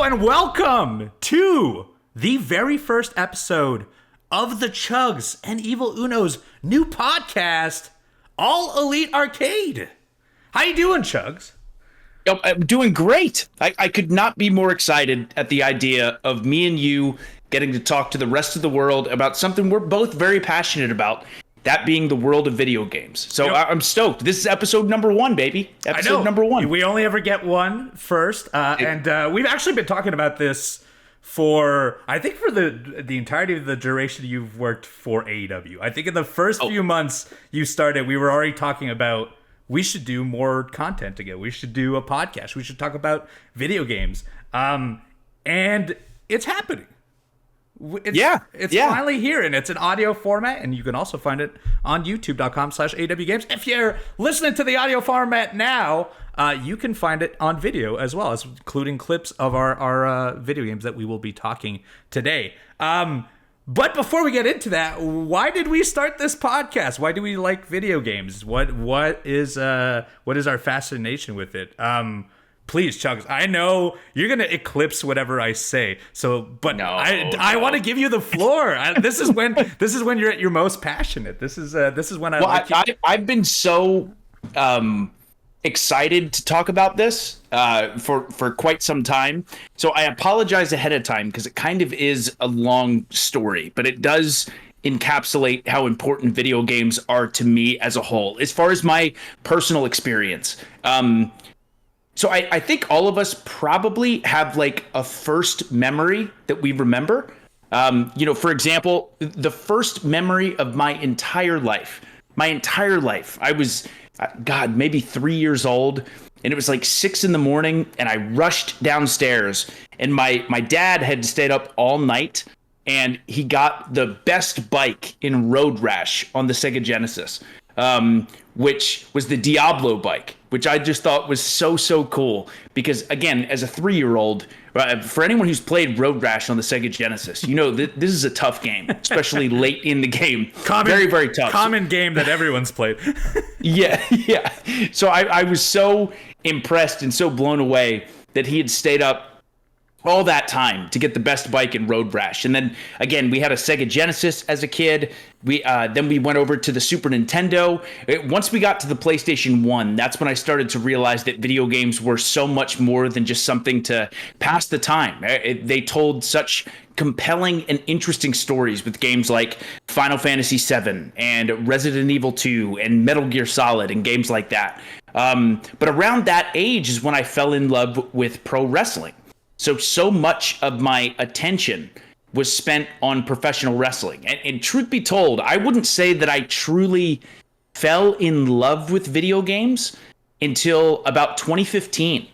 and welcome to the very first episode of the Chugs and Evil Uno's new podcast, All Elite Arcade. How you doing, Chugs? I'm doing great. I could not be more excited at the idea of me and you getting to talk to the rest of the world about something we're both very passionate about, that being the world of video games. So yep. I'm stoked. This is episode number 1, baby. Episode number 1. We only ever get one first. And we've actually been talking about this for the entirety of the duration you've worked for AEW. I think in the first few months you started, we were already talking about we should do more content together. We should do a podcast. We should talk about video games. And it's happening. It's finally here, and it's an audio format, and you can also find it on youtube.com/awgames. If you're listening to the audio format now, you can find it on video as well, as including clips of our video games that we will be talking today. But before we get into that, why did we start this podcast? Why do we like video games? What is our fascination with it? Please, Chugs, I know you're gonna eclipse whatever I say. But I want to give you the floor. This is when you're at your most passionate. This is when I've been so excited to talk about this for quite some time. So I apologize ahead of time because it kind of is a long story, but it does encapsulate how important video games are to me as a whole, as far as my personal experience. So I think all of us probably have like a first memory that we remember. For example, the first memory of my entire life, I was, maybe 3 years old, and it was like 6 a.m, and I rushed downstairs, and my dad had stayed up all night, and he got the best bike in Road Rash on the Sega Genesis, which was the Diablo bike, which I just thought was so cool. Because, again, as a 3-year-old, for anyone who's played Road Rash on the Sega Genesis, you know this is a tough game, especially late in the game. Very, very tough. Common game that everyone's played. Yeah. So I was so impressed and so blown away that he had stayed up all that time to get the best bike in Road Rash. And then, again, we had a Sega Genesis as a kid. Then we went over to the Super Nintendo. Once we got to the PlayStation 1, that's when I started to realize that video games were so much more than just something to pass the time. They told such compelling and interesting stories with games like Final Fantasy VII and Resident Evil 2 and Metal Gear Solid and games like that. But around that age is when I fell in love with pro wrestling. So much of my attention was spent on professional wrestling. And truth be told, I wouldn't say that I truly fell in love with video games until about 2015.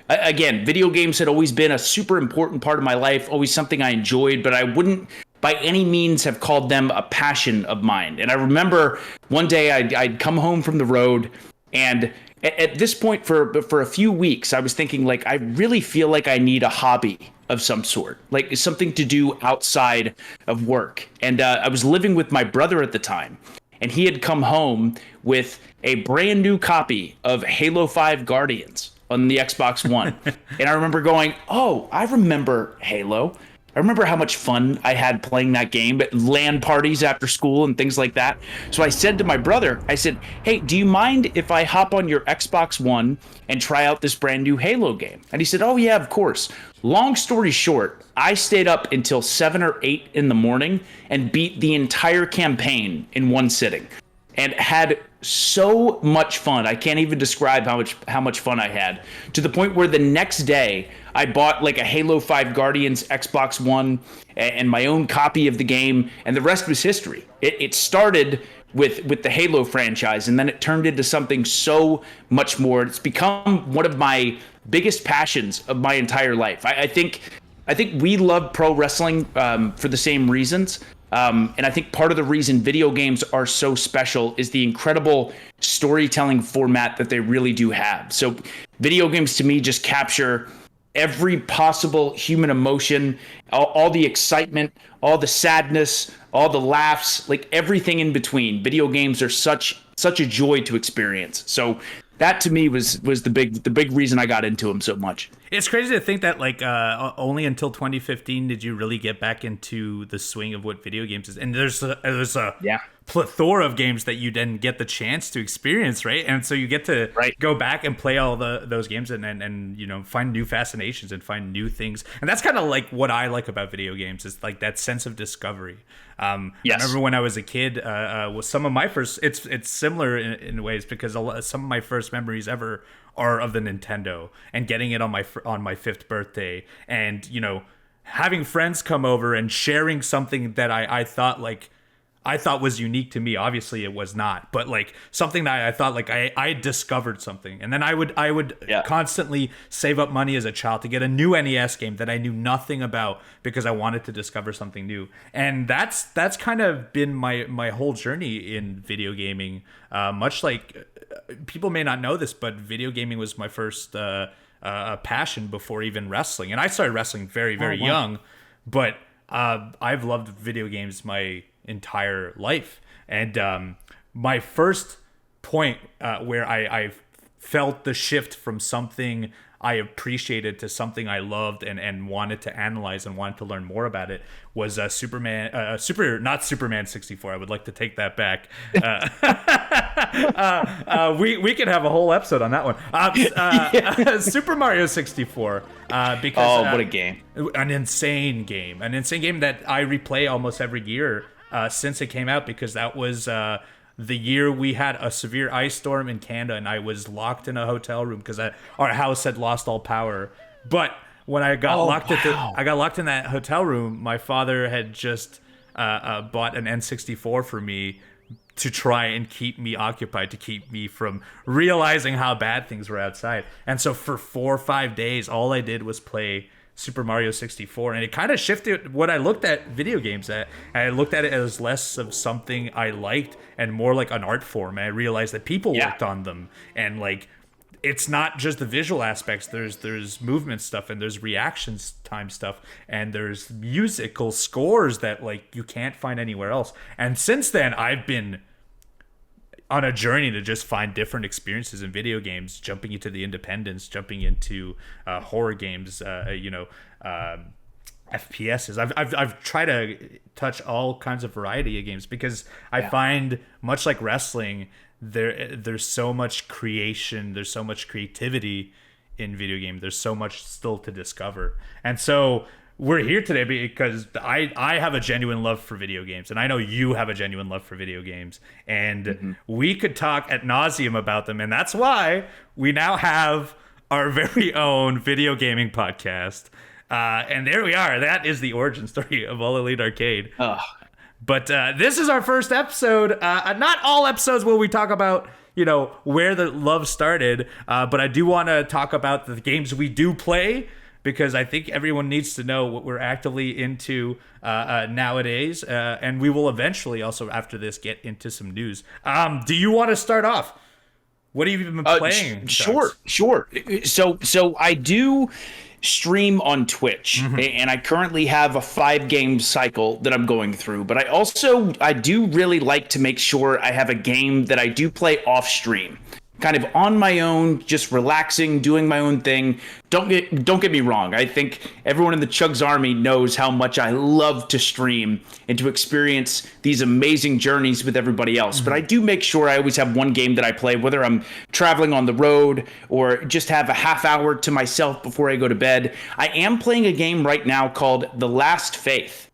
Again, video games had always been a super important part of my life, always something I enjoyed, but I wouldn't by any means have called them a passion of mine. And I remember one day I'd come home from the road, and at this point, for a few weeks, I was thinking, like, I really feel like I need a hobby of some sort, like something to do outside of work. And I was living with my brother at the time, and he had come home with a brand new copy of Halo 5 Guardians on the Xbox One. And I remember going, oh, I remember Halo. I remember how much fun I had playing that game at LAN parties after school and things like that. So I said to my brother, I said, hey, do you mind if I hop on your Xbox One and try out this brand new Halo game? And he said, oh, yeah, of course. Long story short, I stayed up until 7 or 8 in the morning and beat the entire campaign in one sitting and had so much fun. I can't even describe how much fun I had, to the point where the next day I bought like a Halo 5 Guardians Xbox One and my own copy of the game, and the rest was history. It started with the Halo franchise, and then it turned into something so much more. It's become one of my biggest passions of my entire life. I think we love pro wrestling for the same reasons. And I think part of the reason video games are so special is the incredible storytelling format that they really do have. So video games to me just capture every possible human emotion, all the excitement, all the sadness, all the laughs, like everything in between. Video games are such a joy to experience. So that to me was the big reason I got into them so much. It's crazy to think that like only until 2015 did you really get back into the swing of what video games is, and there's a plethora of games that you didn't get the chance to experience, right? And so you get to go back and play all those games and you know, find new fascinations and find new things. And that's kind of like what I like about video games, is like that sense of discovery. I remember when I was a kid, was some of my first, it's similar in ways, because some of my first memories ever are of the Nintendo, and getting it on my 5th birthday, and you know, having friends come over and sharing something that I thought was unique to me. Obviously it was not, but like something that I thought like I discovered something. And then I would constantly save up money as a child to get a new NES game that I knew nothing about, because I wanted to discover something new. And that's kind of been my whole journey in video gaming. Much like people may not know this, but video gaming was my first passion before even wrestling. And I started wrestling very, very young, but I've loved video games my entire life. And my first point where I felt the shift from something I appreciated to something I loved and wanted to analyze and wanted to learn more about it was not Superman 64. I would like to take that back. We could have a whole episode on that one. Super Mario 64. Because what a game! An insane game that I replay almost every year since it came out, because that was the year we had a severe ice storm in Canada, and I was locked in a hotel room because our house had lost all power. But when I got locked in that hotel room, my father had just bought an N64 for me to try and keep me occupied, to keep me from realizing how bad things were outside. And so for 4 or 5 days, all I did was play Super Mario 64, and it kind of shifted what I looked at video games at. I looked at it as less of something I liked and more like an art form. And I realized that people worked on them, and like, it's not just the visual aspects. There's movement stuff, and there's reactions time stuff, and there's musical scores that like you can't find anywhere else. And since then, I've been on a journey to just find different experiences in video games, jumping into the independents, jumping into horror games, FPSs. I've tried to touch all kinds of variety of games, because I find, much like wrestling, there's so much creation, there's so much creativity in video games. There's so much still to discover. And so we're here today because I have a genuine love for video games, and I know you have a genuine love for video games, and we could talk ad nauseum about them, and that's why we now have our very own video gaming podcast. And there we are. That is the origin story of All Elite Arcade. But this is our first episode. Not all episodes will we talk about, you know, where the love started, but I do want to talk about the games we do play, because I think everyone needs to know what we're actively into nowadays. And we will eventually also, after this, get into some news. Do you want to start off? What have you been playing? Sure. So I do stream on Twitch, and I currently have a 5-game cycle that I'm going through, but I do really like to make sure I have a game that I do play off stream, kind of on my own, just relaxing, doing my own thing. Don't get me wrong. I think everyone in the Chugs Army knows how much I love to stream and to experience these amazing journeys with everybody else. But I do make sure I always have one game that I play, whether I'm traveling on the road or just have a half hour to myself before I go to bed. I am playing a game right now called The Last Faith,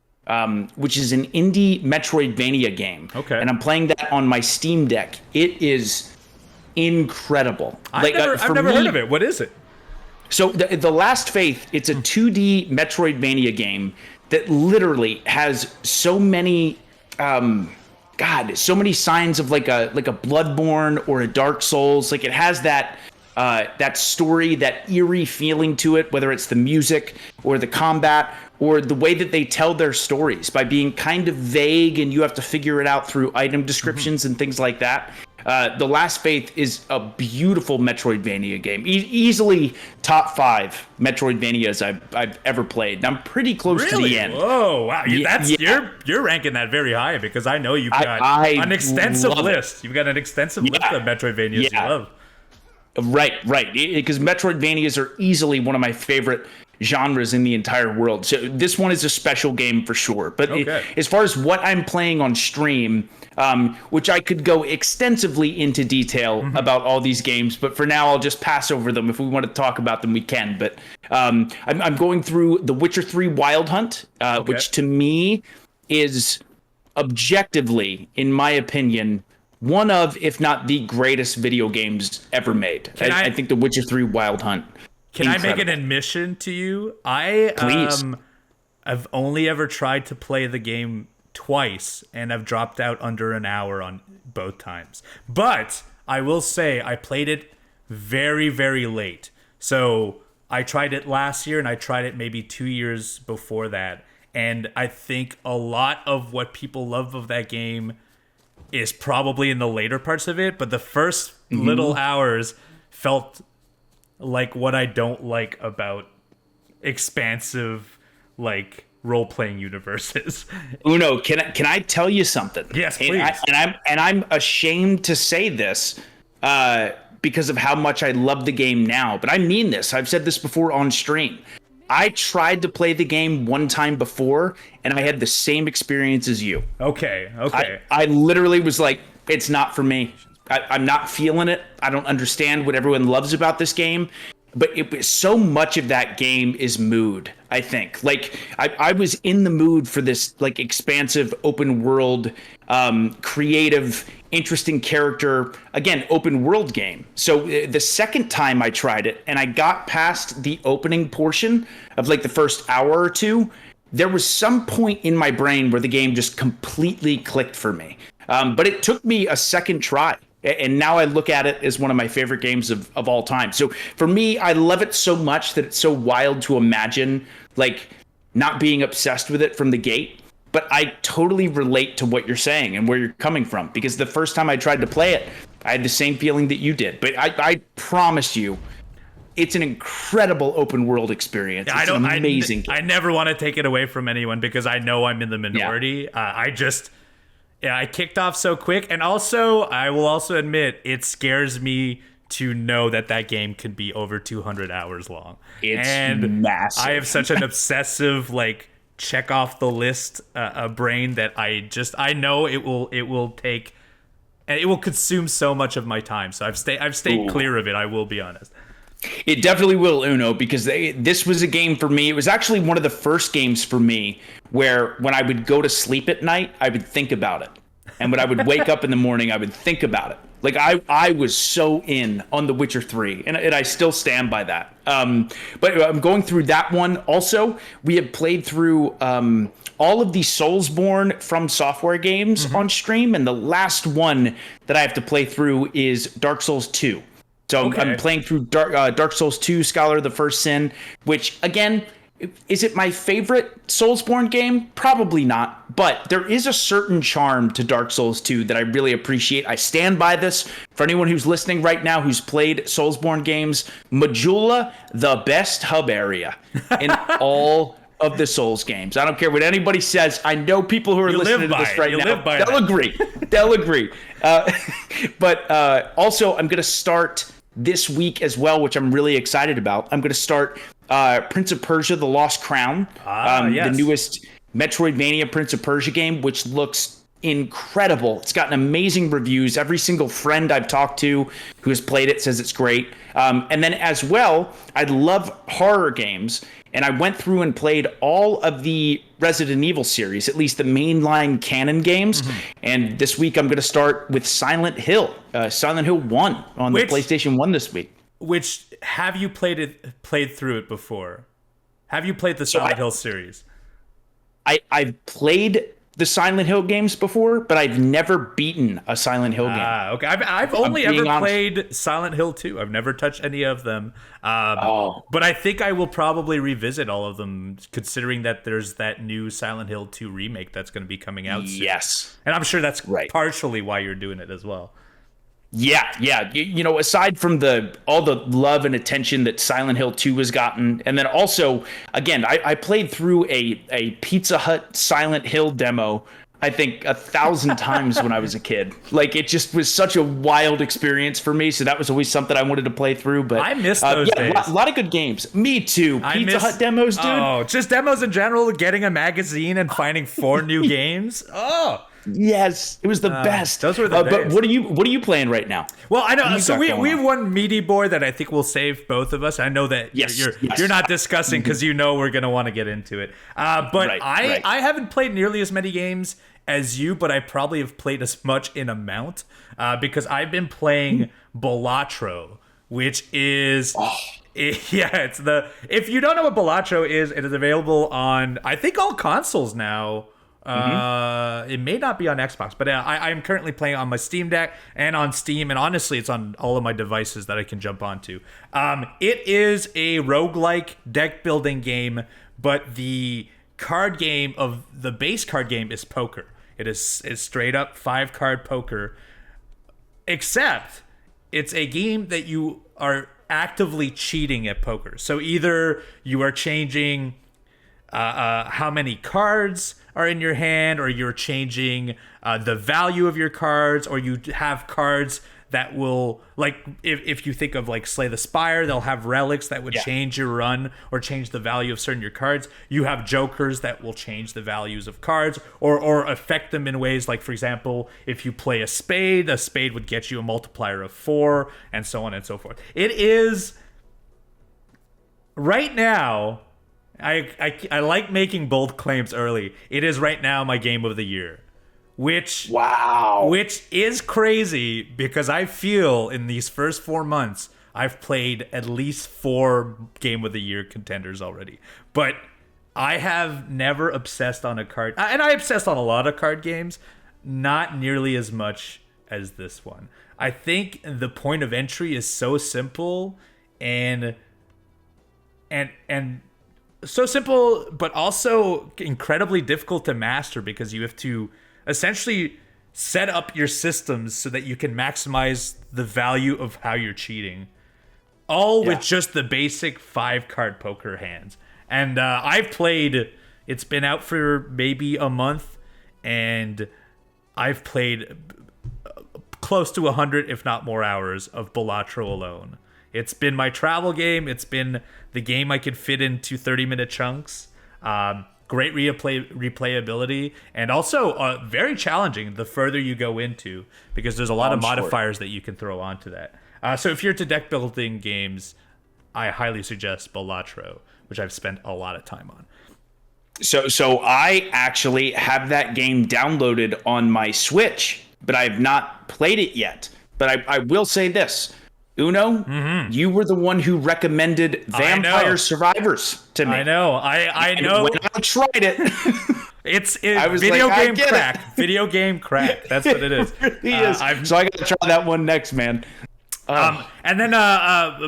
which is an indie Metroidvania game. Okay. And I'm playing that on my Steam Deck. It is incredible. I've never heard of it. What is it? So the Last Faith, it's a 2D Metroidvania game that literally has so many so many signs of like a Bloodborne or a Dark Souls. Like, it has that story, that eerie feeling to it, whether it's the music or the combat or the way that they tell their stories, by being kind of vague and you have to figure it out through item descriptions and things like that. The Last Faith is a beautiful Metroidvania game. Easily top 5 Metroidvanias I've ever played. And I'm pretty close to the end. Whoa, wow. You're ranking that very high, because I know you've got an extensive list. You've got an extensive list of Metroidvanias you love. Right. Because Metroidvanias are easily one of my favorite genres in the entire world. So this one is a special game for sure. But as far as what I'm playing on stream, which I could go extensively into detail about all these games, but for now I'll just pass over them. If we want to talk about them, we can. But I'm going through The Witcher 3 Wild Hunt, which to me is objectively, in my opinion, one of, if not the greatest video games ever made. I think The Witcher 3 Wild Hunt. Can I make an admission to you? I've only ever tried to play the game twice, and I've dropped out under an hour on both times. But I will say I played it very, very late. So I tried it last year, and I tried it maybe 2 years before that. And I think a lot of what people love of that game is probably in the later parts of it, but the first little hours felt like what I don't like about expansive, like, role-playing universes. Uno, can I tell you something? Yes, please. And I'm ashamed to say this because of how much I love the game now, but I mean this. I've said this before on stream. I tried to play the game one time before, and I had the same experience as you. Okay. I literally was like, it's not for me. I'm not feeling it. I don't understand what everyone loves about this game. But so much of that game is mood, I think. Like, I was in the mood for this, like, expansive, open world, creative, interesting character, again, open world game. So the second time I tried it, and I got past the opening portion of, like, the first hour or two, there was some point in my brain where the game just completely clicked for me. But it took me a second try. And now I look at it as one of my favorite games of all time. So for me, I love it so much that it's so wild to imagine, like, not being obsessed with it from the gate. But I totally relate to what you're saying and where you're coming from. Because the first time I tried to play it, I had the same feeling that you did. But I promise you, it's an incredible open world experience. It's an amazing game. I never want to take it away from anyone because I know I'm in the minority. Yeah. I kicked off so quick. And also, I will also admit, it scares me to know that game could be over 200 hours long. It's massive. I have such an obsessive, like, check off the list a brain that I know it will take, and it will consume so much of my time. So I've stayed clear of it. I will be honest. It definitely will, Uno, because this was a game for me. It was actually one of the first games for me where when I would go to sleep at night, I would think about it. And when I would wake up in the morning, I would think about it. Like, I was so in on The Witcher 3, and I still stand by that. But I'm going through that one. Also, we have played through all of the Soulsborne From Software games on stream, and the last one that I have to play through is Dark Souls 2. So I'm playing through Dark Souls 2, Scholar of the First Sin, which, again, is it my favorite Soulsborne game? Probably not. But there is a certain charm to Dark Souls 2 that I really appreciate. I stand by this. For anyone who's listening right now who's played Soulsborne games, Majula, the best hub area in all of the Souls games. I don't care what anybody says. I know people who are listening to this right now. They'll agree. They'll agree. But also, I'm going to start this week as well, which I'm really excited about. I'm going to start Prince of Persia: The Lost Crown, the newest Metroidvania Prince of Persia game, which looks incredible. It's gotten amazing reviews. Every single friend I've talked to who has played it says it's great. And then as well, I love horror games, and I went through and played all of the Resident Evil series, at least the mainline canon games. And this week I'm going to start with Silent Hill 1 on the PlayStation 1 this week. Which, have you played through it before? Have you played the Silent Hill series? I've played the Silent Hill games before, but I've never beaten a Silent Hill game. Okay. I've only ever played Silent Hill 2. I've never touched any of them. But I think I will probably revisit all of them, considering that there's that new Silent Hill 2 remake that's going to be coming out soon. Yes. And I'm sure that's partially why you're doing it as well. Yeah. You know, aside from all the love and attention that Silent Hill 2 has gotten, and then also, again, I played through a Pizza Hut Silent Hill demo I think 1,000 times when I was a kid. Like, it just was such a wild experience for me. So that was always something I wanted to play through. But I miss those days. A lot of good games. Me too. Pizza Hut demos, dude. Oh, just demos in general. Getting a magazine and finding 4 new games. Oh. Yes, it was the best. Those were the days. But what are you playing right now? Well, I know. So we have one meaty boy that I think will save both of us. I know that you're not discussing because you know we're going to want to get into it. But I haven't played nearly as many games as you, but I probably have played as much in amount because I've been playing Balatro, which is if you don't know what Balatro is, it is available on I think all consoles now. It may not be on Xbox, but I'm currently playing on my Steam Deck and on Steam, and honestly, it's on all of my devices that I can jump onto. It is a roguelike deck building game, but the base card game is poker. It is straight up 5-card poker, except it's a game that you are actively cheating at poker. So either you are changing how many cards are in your hand, or you're changing the value of your cards, or you have cards that will, like, if you think of like Slay the Spire, they'll have relics that would change your run or change the value of certain your cards. You have jokers that will change the values of cards or affect them in ways like, for example, if you play a spade would get you a multiplier of 4, and so on and so forth. It is right now. I like making bold claims early. It is right now my game of the year, which is crazy because I feel in these first 4 months I've played at least 4 game of the year contenders already. But I have never obsessed on a card, and I obsessed on a lot of card games, not nearly as much as this one. I think the point of entry is so simple and so simple, but also incredibly difficult to master because you have to essentially set up your systems so that you can maximize the value of how you're cheating, all with just the basic 5-card poker hands. And I've played, it's been out for maybe a month, and I've played close to 100, if not more, hours of Balatro alone. It's been my travel game. It's been the game I could fit into 30-minute chunks. Great replayability, and also very challenging the further you go into, because there's a lot of modifiers that you can throw onto that. So if you're into deck building games, I highly suggest Balatro, which I've spent a lot of time on. So I actually have that game downloaded on my Switch, but I have not played it yet. But I will say this. Uno, you were the one who recommended Vampire Survivors to me. I know. I know. When I tried it, it's video game crack. Video game crack. That's what it is. It really is. So I got to try that one next, man. And then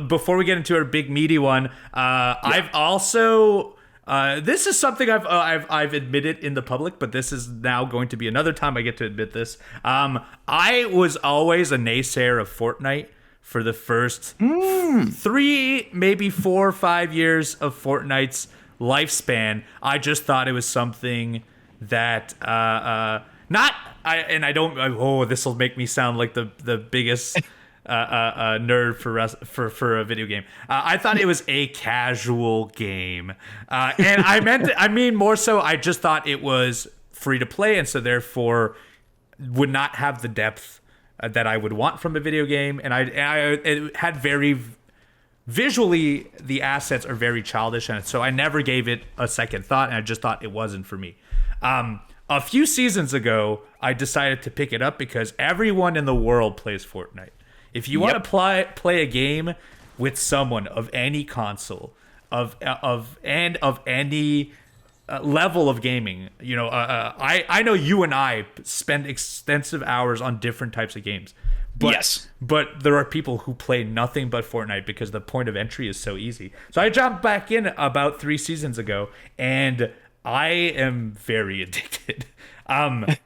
before we get into our big meaty one, I've also this is something I've admitted in the public, but this is now going to be another time I get to admit this. I was always a naysayer of Fortnite. For the first 3, maybe 4 or 5 years of Fortnite's lifespan, I just thought it was something that this will make me sound like the biggest nerd for a video game. I thought it was a casual game, and I mean more so. I just thought it was free to play, and so therefore would not have the depth that I would want from a video game, and it had very visually, the assets are very childish, and so I never gave it a second thought, and I just thought it wasn't for me. A few seasons ago, I decided to pick it up because everyone in the world plays Fortnite. If you want to play a game with someone of any console, of any level of gaming, I know you and I spend extensive hours on different types of games, but there are people who play nothing but Fortnite because the point of entry is so easy. So I jumped back in about 3 seasons ago, and I am very addicted. The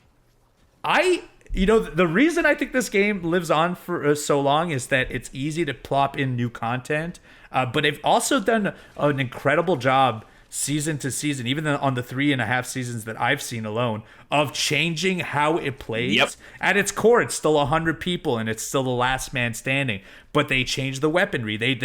reason I think this game lives on for so long is that it's easy to plop in new content, but they've also done an incredible job season to season, even on the 3.5 seasons that I've seen alone, of changing how it plays. Yep. At its core, it's still 100 people and it's still the last man standing. But they change the weaponry. They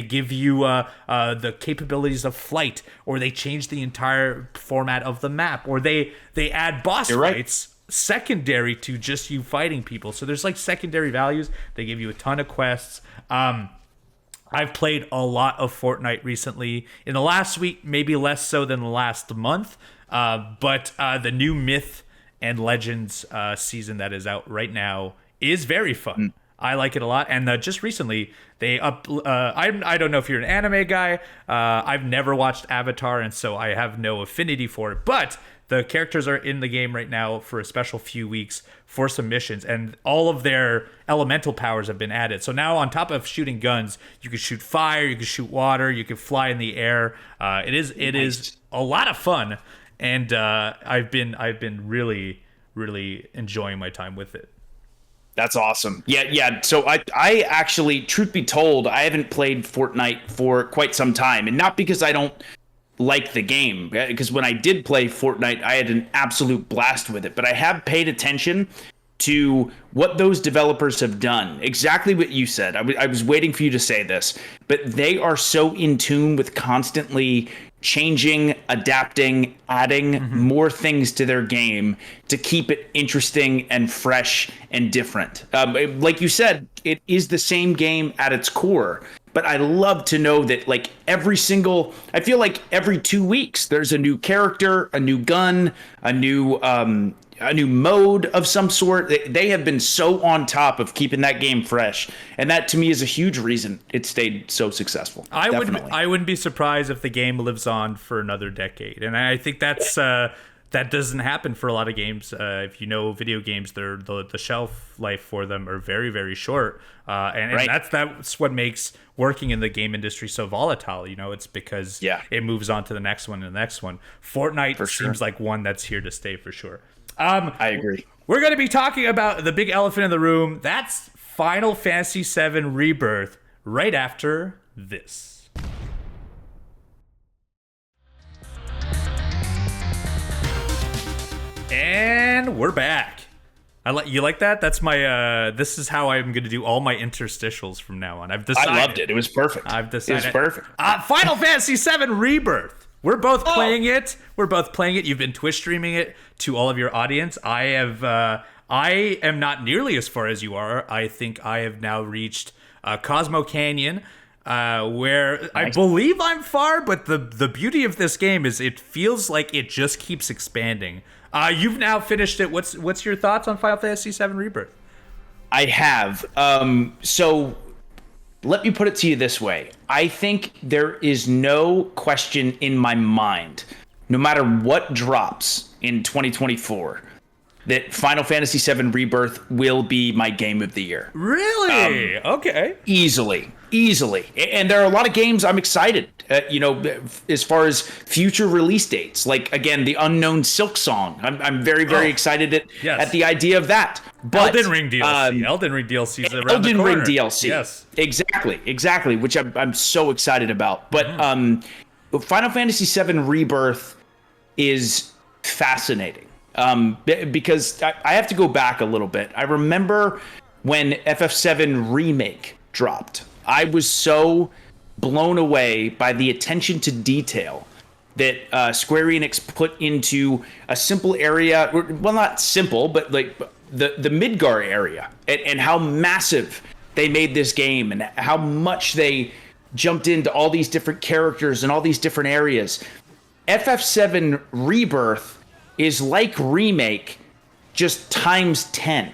give you the capabilities of flight, or they change the entire format of the map, or they add boss fights secondary to just you fighting people. So there's like secondary values. They give you a ton of quests. I've played a lot of Fortnite recently. In the last week, maybe less so than the last month. But the new Myth and Legends season that is out right now is very fun. I like it a lot. And just recently, they I don't know if you're an anime guy. I've never watched Avatar, and so I have no affinity for it. But the characters are in the game right now for a special few weeks for some missions, and all of their elemental powers have been added. So now, on top of shooting guns, you can shoot fire, you can shoot water, you can fly in the air. It is a lot of fun, and I've been really enjoying my time with it. That's awesome. Yeah. So I actually, truth be told, I haven't played Fortnite for quite some time, and not because I don't like the game, because when I did play Fortnite, I had an absolute blast with it. But I have paid attention to what those developers have done. Exactly what you said. I was waiting for you to say this, but they are so in tune with constantly changing, adapting, adding more things to their game to keep it interesting and fresh and different. Like you said, it is the same game at its core. But I love to know that, like, I feel like every 2 weeks there's a new character, a new gun, a new mode of some sort. They have been so on top of keeping that game fresh, and that to me is a huge reason it stayed so successful. I wouldn't be surprised if the game lives on for another decade, and I think that's that doesn't happen for a lot of games. If you know video games, the shelf life for them are very, very short, and that's what makes working in the game industry so volatile. You know, it's because it moves on to the next one and the next one. Fortnite seems like one that's here to stay for sure. I agree. We're going to be talking about the big elephant in the room. That's Final Fantasy VII Rebirth right after this. And we're back. You like that? That's my. This is how I'm going to do all my interstitials from now on. I've decided. I loved it. It was perfect. I've decided. It was perfect. Final Fantasy VII Rebirth. We're both playing it. You've been Twitch streaming it to all of your audience. I am not nearly as far as you are. I think I have now reached Cosmo Canyon, where I believe I'm far. But the beauty of this game is it feels like it just keeps expanding. You've now finished it. What's your thoughts on Final Fantasy VII Rebirth? I have. So let me put it to you this way. I think there is no question in my mind, no matter what drops in 2024, that Final Fantasy VII Rebirth will be my game of the year. Really? Okay. Easily. And there are a lot of games I'm excited, as far as future release dates. Like, again, the unknown Silksong. I'm very, very excited at the idea of that. But Elden Ring DLC. Elden Ring DLC is around the Elden corner. Ring DLC. Yes. Exactly, which I'm so excited about. But Final Fantasy VII Rebirth is fascinating. Because I have to go back a little bit. I remember when FF7 Remake dropped. I was so blown away by the attention to detail that Square Enix put into a simple area. Well, not simple, but like the Midgar area, and how massive they made this game, and how much they jumped into all these different characters and all these different areas. FF7 Rebirth is like Remake, just times 10.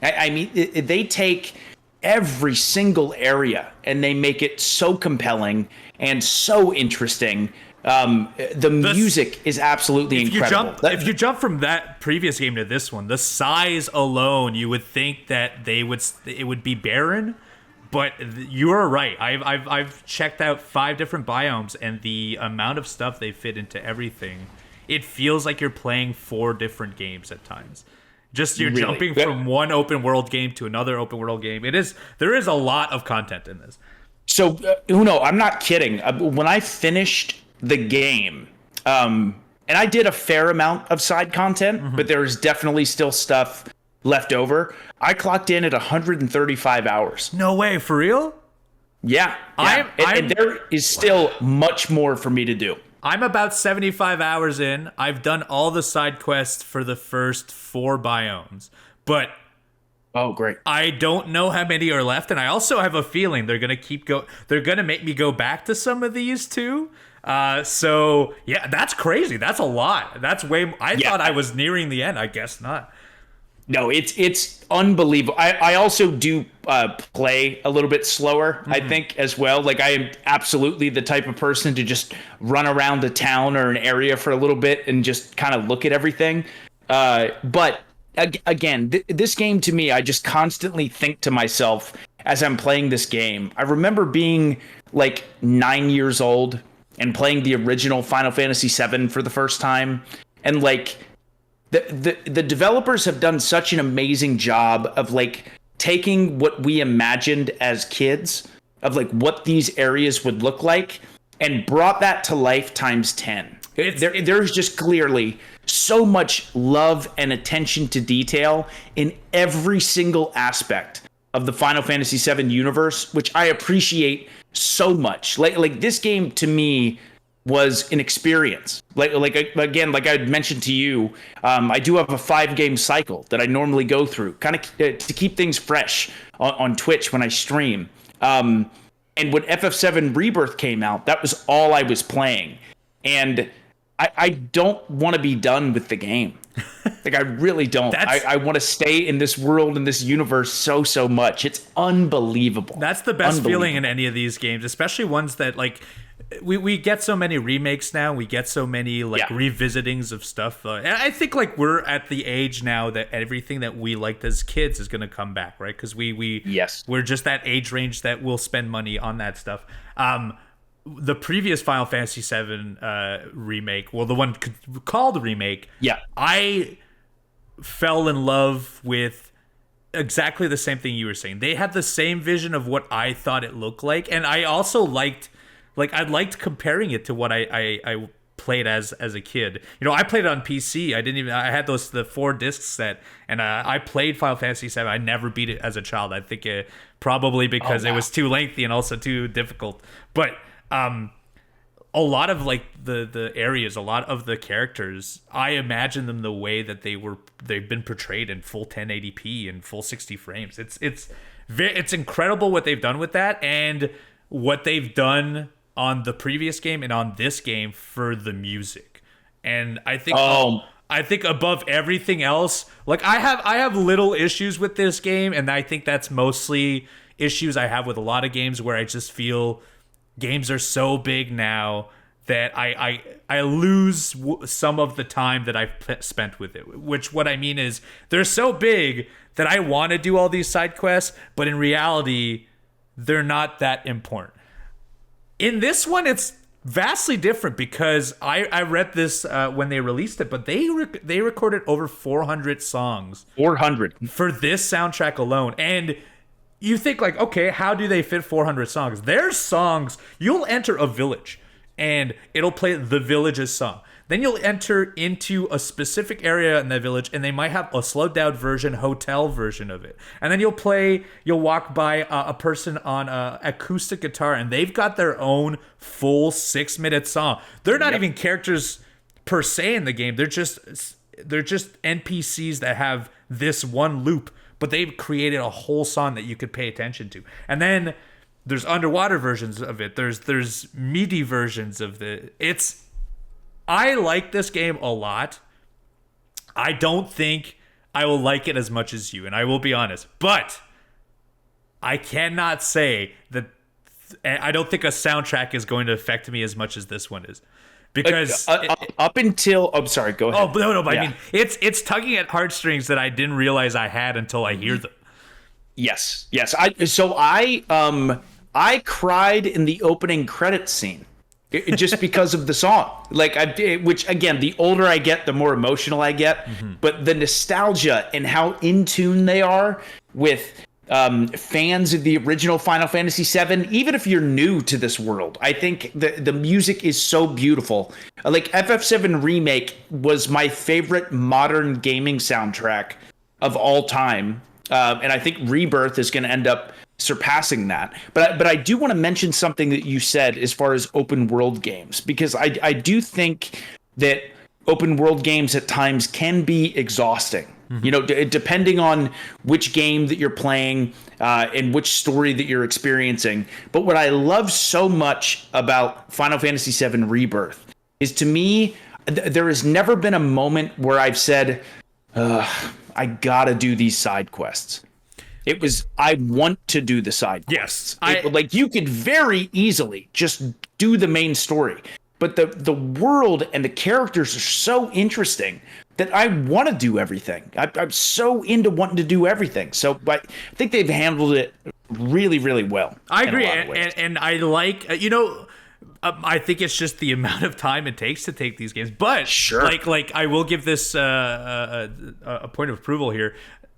I mean, they take every single area and they make it so compelling and so interesting. The music is absolutely incredible. If you jump from that previous game to this one, the size alone, you would think that it would be barren. But you're right. I've checked out 5 different biomes, and the amount of stuff they fit into everything, it feels like you're playing 4 different games at times. Just you're jumping from one open world game to another open world game. There is a lot of content in this. So Uno, I'm not kidding. When I finished the game, and I did a fair amount of side content, but there's definitely still stuff left over. I clocked in at 135 hours. No way, for real? Yeah. And there is still much more for me to do. I'm about 75 hours in. I've done all the side quests for the first 4 biomes, but oh, great. I don't know how many are left, and I also have a feeling they're gonna make me go back to some of these too. So yeah, that's crazy. That's a lot. That's way. I thought I was nearing the end. I guess not. No, it's unbelievable. I also do play a little bit slower, I think, as well. Like, I am absolutely the type of person to just run around a town or an area for a little bit and just kind of look at everything. But again, this game, to me, I just constantly think to myself as I'm playing this game. I remember being like 9 years old and playing the original Final Fantasy VII for the first time, and like the developers have done such an amazing job of like taking what we imagined as kids of like what these areas would look like and brought that to life times 10. There's just clearly so much love and attention to detail in every single aspect of the Final Fantasy VII universe, which I appreciate so much. Like this game to me was an experience. Like again, like I mentioned to you, I do have a 5-game cycle that I normally go through, kind of to keep things fresh on Twitch when I stream. And when FF7 Rebirth came out, that was all I was playing, and I don't want to be done with the game. Like, I really don't. I want to stay in this world, in this universe so much. It's unbelievable. That's the best feeling in any of these games, especially ones that like we get so many remakes now. We get so many like revisitings of stuff. And I think like we're at the age now that everything that we liked as kids is going to come back, right? Because we're just that age range that will spend money on that stuff. The previous Final Fantasy VII remake, well, the one called remake, I fell in love with exactly the same thing you were saying. They had the same vision of what I thought it looked like, and I also liked comparing it to what I played as a kid. You know, I played it on PC. I had the 4 disc set, and I played Final Fantasy VII. I never beat it as a child. I think probably because it was too lengthy and also too difficult. But a lot of like the areas, a lot of the characters, I imagine them the way that they've been portrayed in full 1080p and full 60 frames. It's incredible what they've done with that, and what they've done on the previous game and on this game for the music. And I think above everything else, like I have little issues with this game, and I think that's mostly issues I have with a lot of games where I just feel games are so big now that I lose some of the time that I've spent with it. Which what I mean is they're so big that I want to do all these side quests, but in reality, they're not that important. In this one, it's vastly different because I read this when they released it, but they recorded over 400 songs. 400 for this soundtrack alone, and you think like, okay, how do they fit 400 songs? There's songs. You'll enter a village, and it'll play the village's song. Then you'll enter into a specific area in that village, and they might have a slowed down version, hotel version of it. And then you'll walk by a person on a acoustic guitar, and they've got their own full 6-minute song. They're not even characters per se in the game. They're just NPCs that have this one loop, but they've created a whole song that you could pay attention to. And then there's underwater versions of it. There's MIDI versions of I like this game a lot. I don't think I will like it as much as you, and I will be honest. But I cannot say that I don't think a soundtrack is going to affect me as much as this one is. Because up until I'm sorry, go ahead. Oh no, but I mean it's tugging at heartstrings that I didn't realize I had until I hear them. Yes. I cried in the opening credits scene. Just because of the song, which again, the older I get, the more emotional I get. But the nostalgia and how in tune they are with fans of the original Final Fantasy VII, even if you're new to this world, I think the music is so beautiful. Like FF7 Remake was my favorite modern gaming soundtrack of all time. And I think Rebirth is going to end up surpassing that. But I do want to mention something that you said as far as open world games, because I do think that open world games at times can be exhausting. You know, depending on which game that you're playing and which story that you're experiencing. But what I love so much about Final Fantasy VII Rebirth is, to me, there has never been a moment where I've said, I gotta do these side quests. It was, I want to do the side quests. Yes. Like, you could very easily just do the main story. But the world and the characters are so interesting that I want to do everything. I'm so into wanting to do everything. So, but I think they've handled it really, really well. I agree, and I like, I think it's just the amount of time it takes to take these games. But sure, like I will give this a point of approval here.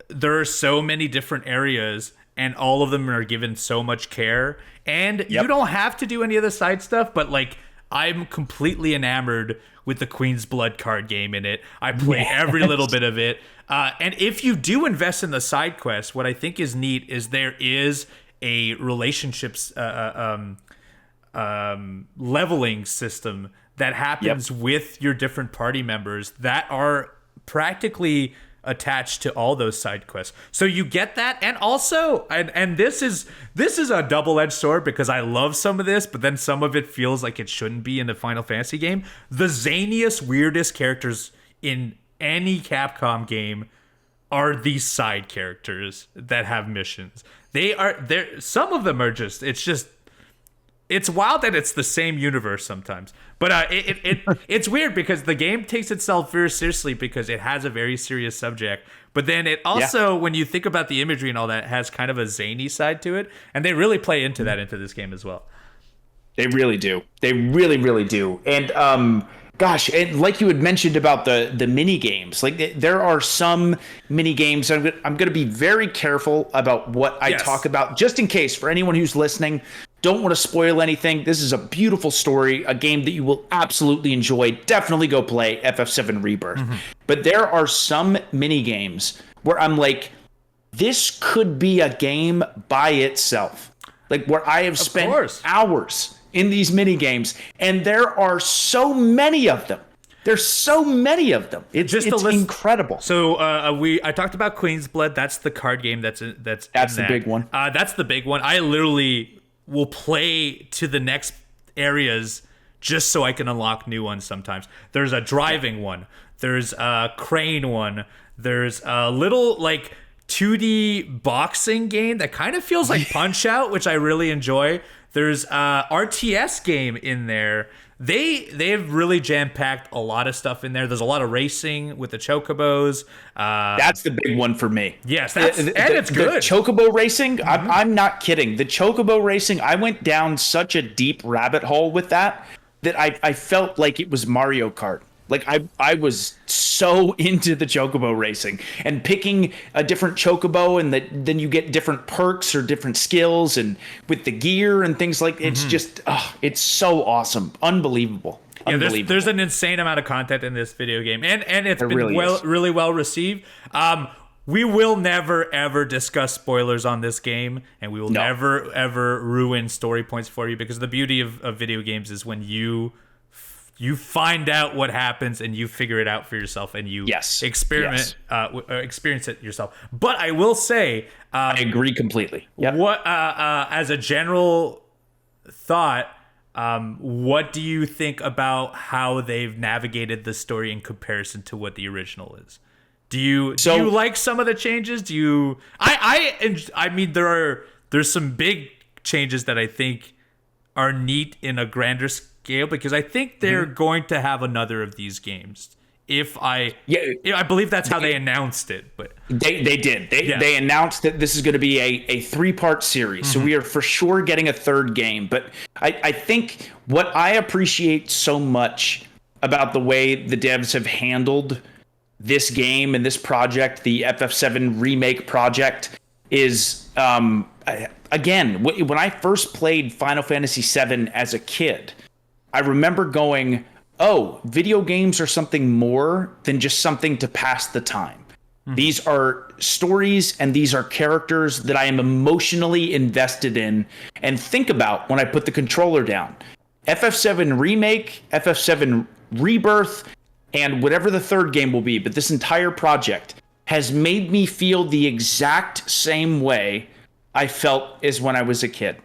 There are so many different areas, and all of them are given so much care. And you don't have to do any of the side stuff, but like, I'm completely enamored with the Queen's Blood card game in it. I play every little bit of it. And if you do invest in the side quests, what I think is neat is there is a relationships leveling system that happens with your different party members that are practically attached to all those side quests. So you get that, and also, and this is a double-edged sword, because I love some of this, but then some of it feels like it shouldn't be in a Final Fantasy game. The zaniest, weirdest characters in any Capcom game are these side characters that have missions. Some of them are just, it's wild that it's the same universe sometimes. But it's weird because the game takes itself very seriously because it has a very serious subject. But then it also, when you think about the imagery and all that, has kind of a zany side to it. And they really play into that into this game as well. They really do. They really, really do. And gosh, and like you had mentioned about the mini games, like there are some mini games. I'm going to be very careful about what I talk about, just in case, for anyone who's listening. Don't want to spoil anything. This is a beautiful story, a game that you will absolutely enjoy. Definitely go play FF7 Rebirth. But there are some mini games where I'm like, this could be a game by itself. Like, where I have spent hours in these mini games, and there are so many of them. There's so many of them. It's incredible. So I talked about Queen's Blood. That's the card game. That's the big one. That's the big one. I literally will play to the next areas just so I can unlock new ones sometimes. There's a driving one. There's a crane one. There's a little like 2D boxing game that kind of feels like Punch-Out, which I really enjoy. There's a RTS game in there. They've really jam-packed a lot of stuff in there. There's a lot of racing with the chocobos. That's the big one for me. Yes, it's good. The chocobo racing, I'm not kidding. The chocobo racing, I went down such a deep rabbit hole with that I felt like it was Mario Kart. Like, I was so into the chocobo racing, and picking a different chocobo, and then you get different perks or different skills, and with the gear and things like, it's just, it's so awesome. Unbelievable. Yeah, there's an insane amount of content in this video game, and it's been really well received. We will never ever discuss spoilers on this game, and we will never ever ruin story points for you, because the beauty of video games is when you find out what happens and you figure it out for yourself, and you experience it yourself. But I will say, I agree completely. What as a general thought, what do you think about how they've navigated the story in comparison to what the original is? Do you like some of the changes? Do you? I mean, there's some big changes that I think are neat in a grander scale, because I think they're going to have another of these games. I believe that's how they announced it. But they did. They announced that this is going to be a 3-part series. So we are for sure getting a third game. But I think what I appreciate so much about the way the devs have handled this game and this project, the FF7 remake project, is again, when I first played Final Fantasy VII as a kid, I remember going, oh, video games are something more than just something to pass the time. These are stories and these are characters that I am emotionally invested in and think about when I put the controller down. FF7 Remake, FF7 Rebirth, and whatever the third game will be, but this entire project has made me feel the exact same way I felt as when I was a kid.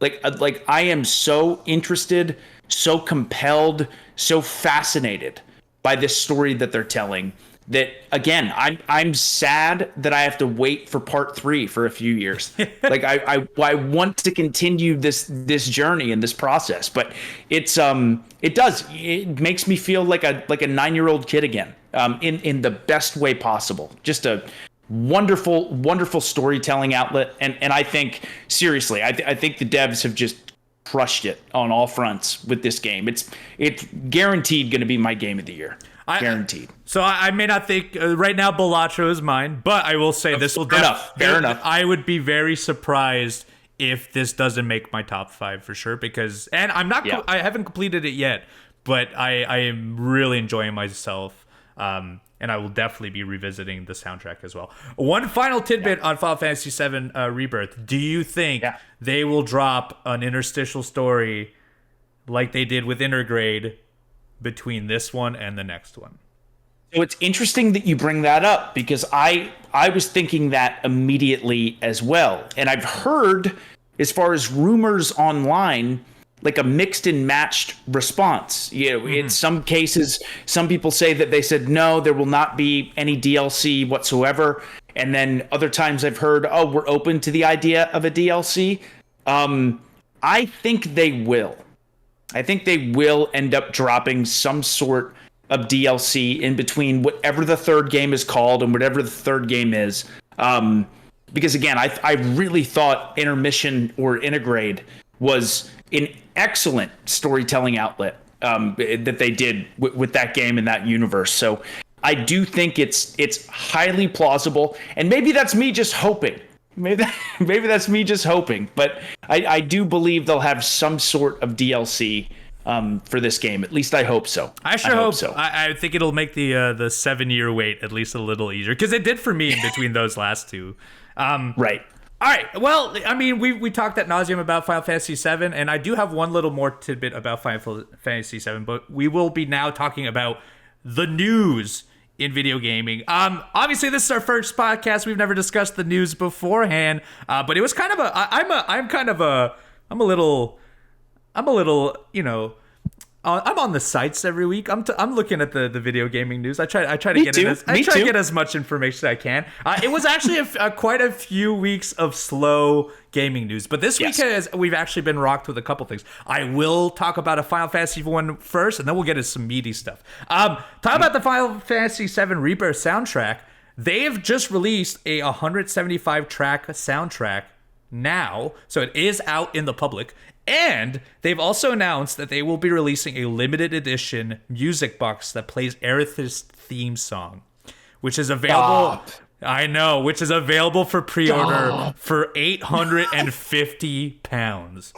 Like I am so interested, so compelled, so fascinated by this story that they're telling that, again, I'm sad that I have to wait for part 3 for a few years. Like I want to continue this journey and this process, but it makes me feel like a 9-year-old kid again, in the best way possible. Just a wonderful storytelling outlet, and I think seriously, I think the devs have just crushed it on all fronts with this game. It's guaranteed going to be my game of the year. Guaranteed. So I may not think right now Balatro is mine, but I will say this will fair enough. I would be very surprised if this doesn't make my top 5 for sure, because I'm not I haven't completed it yet, but I am really enjoying myself, and I will definitely be revisiting the soundtrack as well. One final tidbit on Final Fantasy VII Rebirth. Do you think they will drop an interstitial story like they did with Intergrade between this one and the next one? So it's interesting that you bring that up, because I was thinking that immediately as well. And I've heard, as far as rumors online, like a mixed and matched response. You know, in some cases, some people say that they said, no, there will not be any DLC whatsoever. And then other times I've heard, oh, we're open to the idea of a DLC. I think they will. I think they will end up dropping some sort of DLC in between whatever the third game is called and whatever the third game is. Because again, I really thought Intermission or Intergrade was an excellent storytelling outlet that they did with that game and that universe. So I do think it's highly plausible, and maybe that's me just hoping. Maybe that's me just hoping, but I do believe they'll have some sort of DLC for this game. At least I hope so. I hope so. I think it'll make the 7-year wait at least a little easier, because it did for me in between those last two. Right. All right. Well, I mean, we talked ad nauseum about Final Fantasy VII, and I do have one little more tidbit about Final Fantasy VII, but we will be now talking about the news in video gaming. Obviously this is our first podcast. We've never discussed the news beforehand, but it was kind of I'm a little, you know, I'm on the sites every week. I'm looking at the video gaming news. I try to get as much information as I can. It was actually quite a few weeks of slow gaming news, but this week we've actually been rocked with a couple things. I will talk about a Final Fantasy one first, and then we'll get into some meaty stuff. Talk about the Final Fantasy VII Rebirth soundtrack. They've just released a 175 track soundtrack now, so it is out in the public. And they've also announced that they will be releasing a limited edition music box that plays Aerith's theme song, which is available. Which is available for pre-order for £850.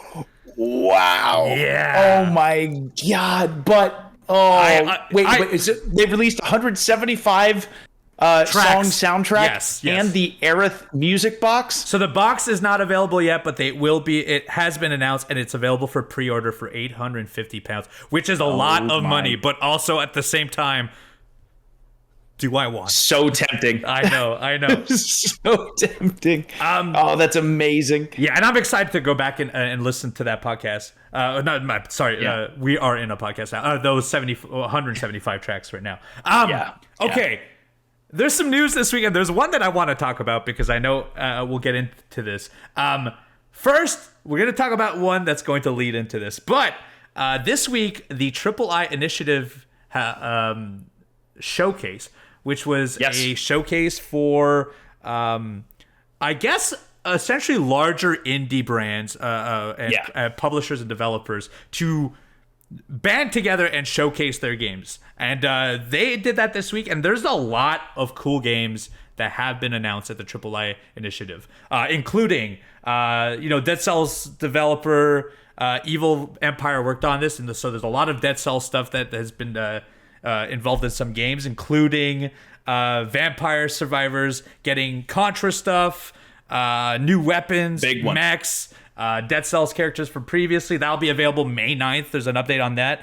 Wow. Yeah. Oh my God. But they've released 175 song soundtrack yes. and the Aerith music box. So the box is not available yet, but they will be. It has been announced, and it's available for pre-order for £850, which is a lot of money, but also at the same time, do I want? So tempting. I know. So tempting. That's amazing. Yeah, and I'm excited to go back and listen to that podcast. We are in a podcast now. Those 175 tracks right now. Okay. Yeah. There's some news this week, and there's one that I want to talk about because I know we'll get into this. First, we're going to talk about one that's going to lead into this. But this week, the III Initiative showcase, which was a showcase for, I guess, essentially larger indie brands and publishers and developers to band together and showcase their games. And they did that this week, and there's a lot of cool games that have been announced at the AAA initiative, including Dead Cells developer Evil Empire worked on this, and so there's a lot of Dead Cells stuff that has been involved in some games, including Vampire Survivors getting Contra stuff, new weapons, big one. mechs. Dead Cells characters from previously. That'll be available May 9th. There's an update on that.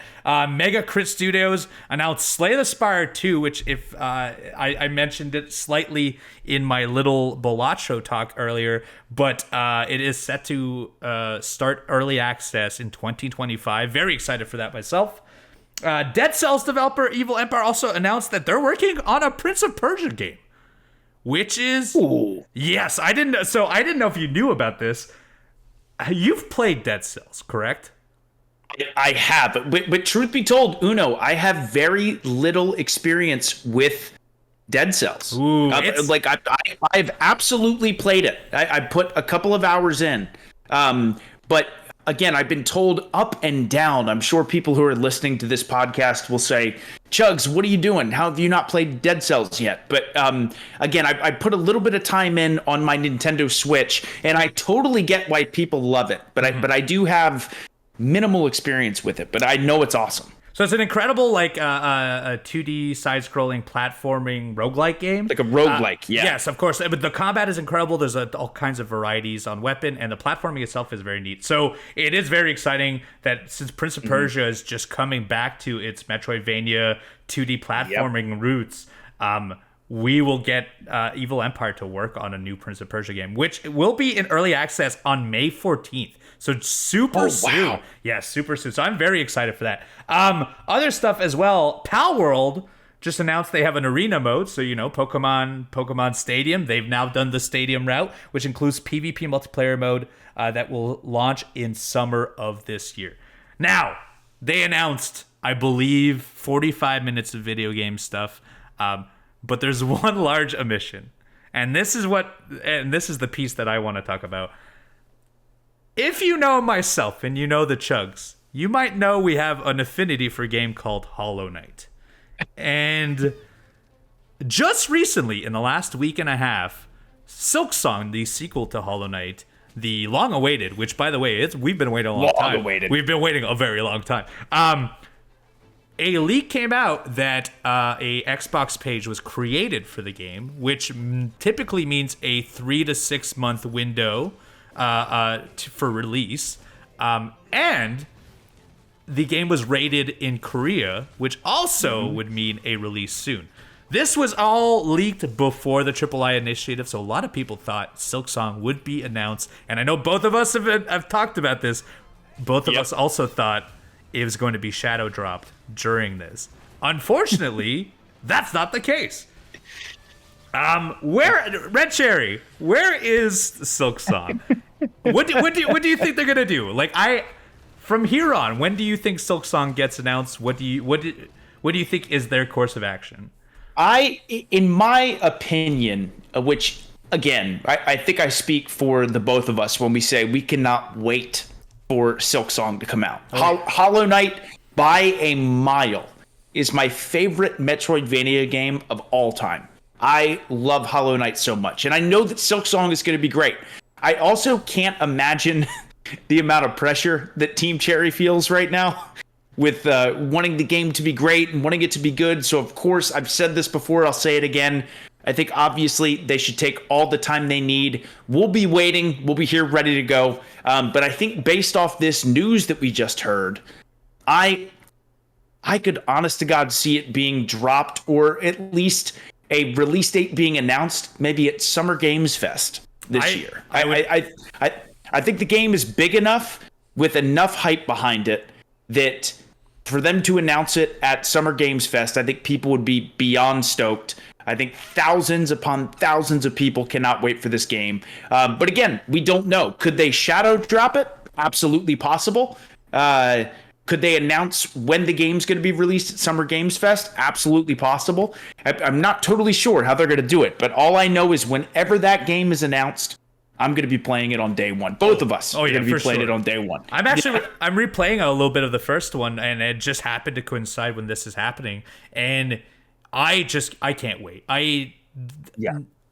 Mega Crit Studios announced Slay the Spire 2, which if I mentioned it slightly in my little Balatro talk earlier, but it is set to start early access in 2025. Very excited for that myself. Dead Cells developer Evil Empire also announced that they're working on a Prince of Persia game, which is... Ooh. Yes, I didn't know if you knew about this. You've played Dead Cells, correct? I have, but truth be told, Uno, I have very little experience with Dead Cells. Ooh, I've absolutely played it. I put a couple of hours in, but again, I've been told up and down. I'm sure people who are listening to this podcast will say, Chugs, what are you doing? How have you not played Dead Cells yet? But again, I put a little bit of time in on my Nintendo Switch, and I totally get why people love it. But I do have minimal experience with it, but I know it's awesome. So it's an incredible, a 2D side-scrolling platforming roguelike game. Like a roguelike, yeah. Yes, of course. But the combat is incredible. There's all kinds of varieties on weapon, and the platforming itself is very neat. So it is very exciting that since Prince of Persia is just coming back to its Metroidvania 2D platforming roots, we will get Evil Empire to work on a new Prince of Persia game, which will be in early access on May 14th. So super soon. Wow. Yeah, super soon. So I'm very excited for that. Other stuff as well. Pal World just announced they have an arena mode. So, Pokemon Stadium. They've now done the stadium route, which includes PvP multiplayer mode that will launch in summer of this year. Now, they announced, I believe, 45 minutes of video game stuff. But there's one large omission. And this is the piece that I want to talk about. If you know myself and you know the Chugs, you might know we have an affinity for a game called Hollow Knight. And just recently, in the last week and a half, Silksong, the sequel to Hollow Knight, the long-awaited, which, by the way, we've been waiting a long time. Long-awaited. We've been waiting a very long time. A leak came out that a Xbox page was created for the game, which typically means a 3 to 6 month window for release, and the game was rated in Korea, which also would mean a release soon. This was all leaked before the AAA initiative, so a lot of people thought Silksong would be announced, and I know both of us have talked about this. Both of us also thought it was going to be shadow dropped during this. Unfortunately, that's not the case. Red Cherry, where is Silksong? What do you think they're gonna do? From here on, when do you think Silksong gets announced? What do you think is their course of action? In my opinion, which again, I think I speak for the both of us when we say we cannot wait for Silksong to come out. Hollow Knight, by a mile, is my favorite Metroidvania game of all time. I love Hollow Knight so much, and I know that Silksong is going to be great. I also can't imagine the amount of pressure that Team Cherry feels right now with wanting the game to be great and wanting it to be good. So, of course, I've said this before, I'll say it again. I think, obviously, they should take all the time they need. We'll be waiting. We'll be here ready to go. But I think based off this news that we just heard, I could, honest to God, see it being dropped, or at least a release date being announced, maybe at Summer Games Fest this year. I think the game is big enough with enough hype behind it that for them to announce it at Summer Games Fest, I think people would be beyond stoked. I think thousands upon thousands of people cannot wait for this game. But again, we don't know. Could they shadow drop it? Absolutely possible. Could they announce when the game's going to be released at Summer Games Fest? Absolutely possible. I'm not totally sure how they're going to do it, but all I know is whenever that game is announced, I'm going to be playing it on day one. Both of us are going to be playing it on day one. I'm replaying a little bit of the first one, and it just happened to coincide when this is happening, and I can't wait.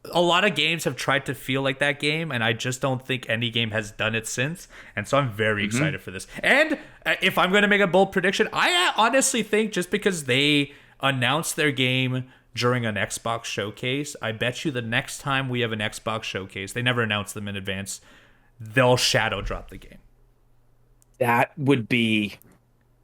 a lot of games have tried to feel like that game, and I just don't think any game has done it since. And so I'm very excited for this. And if I'm going to make a bold prediction, I honestly think just because they announced their game during an Xbox showcase, I bet you the next time we have an Xbox showcase, they never announce them in advance, they'll shadow drop the game. That would be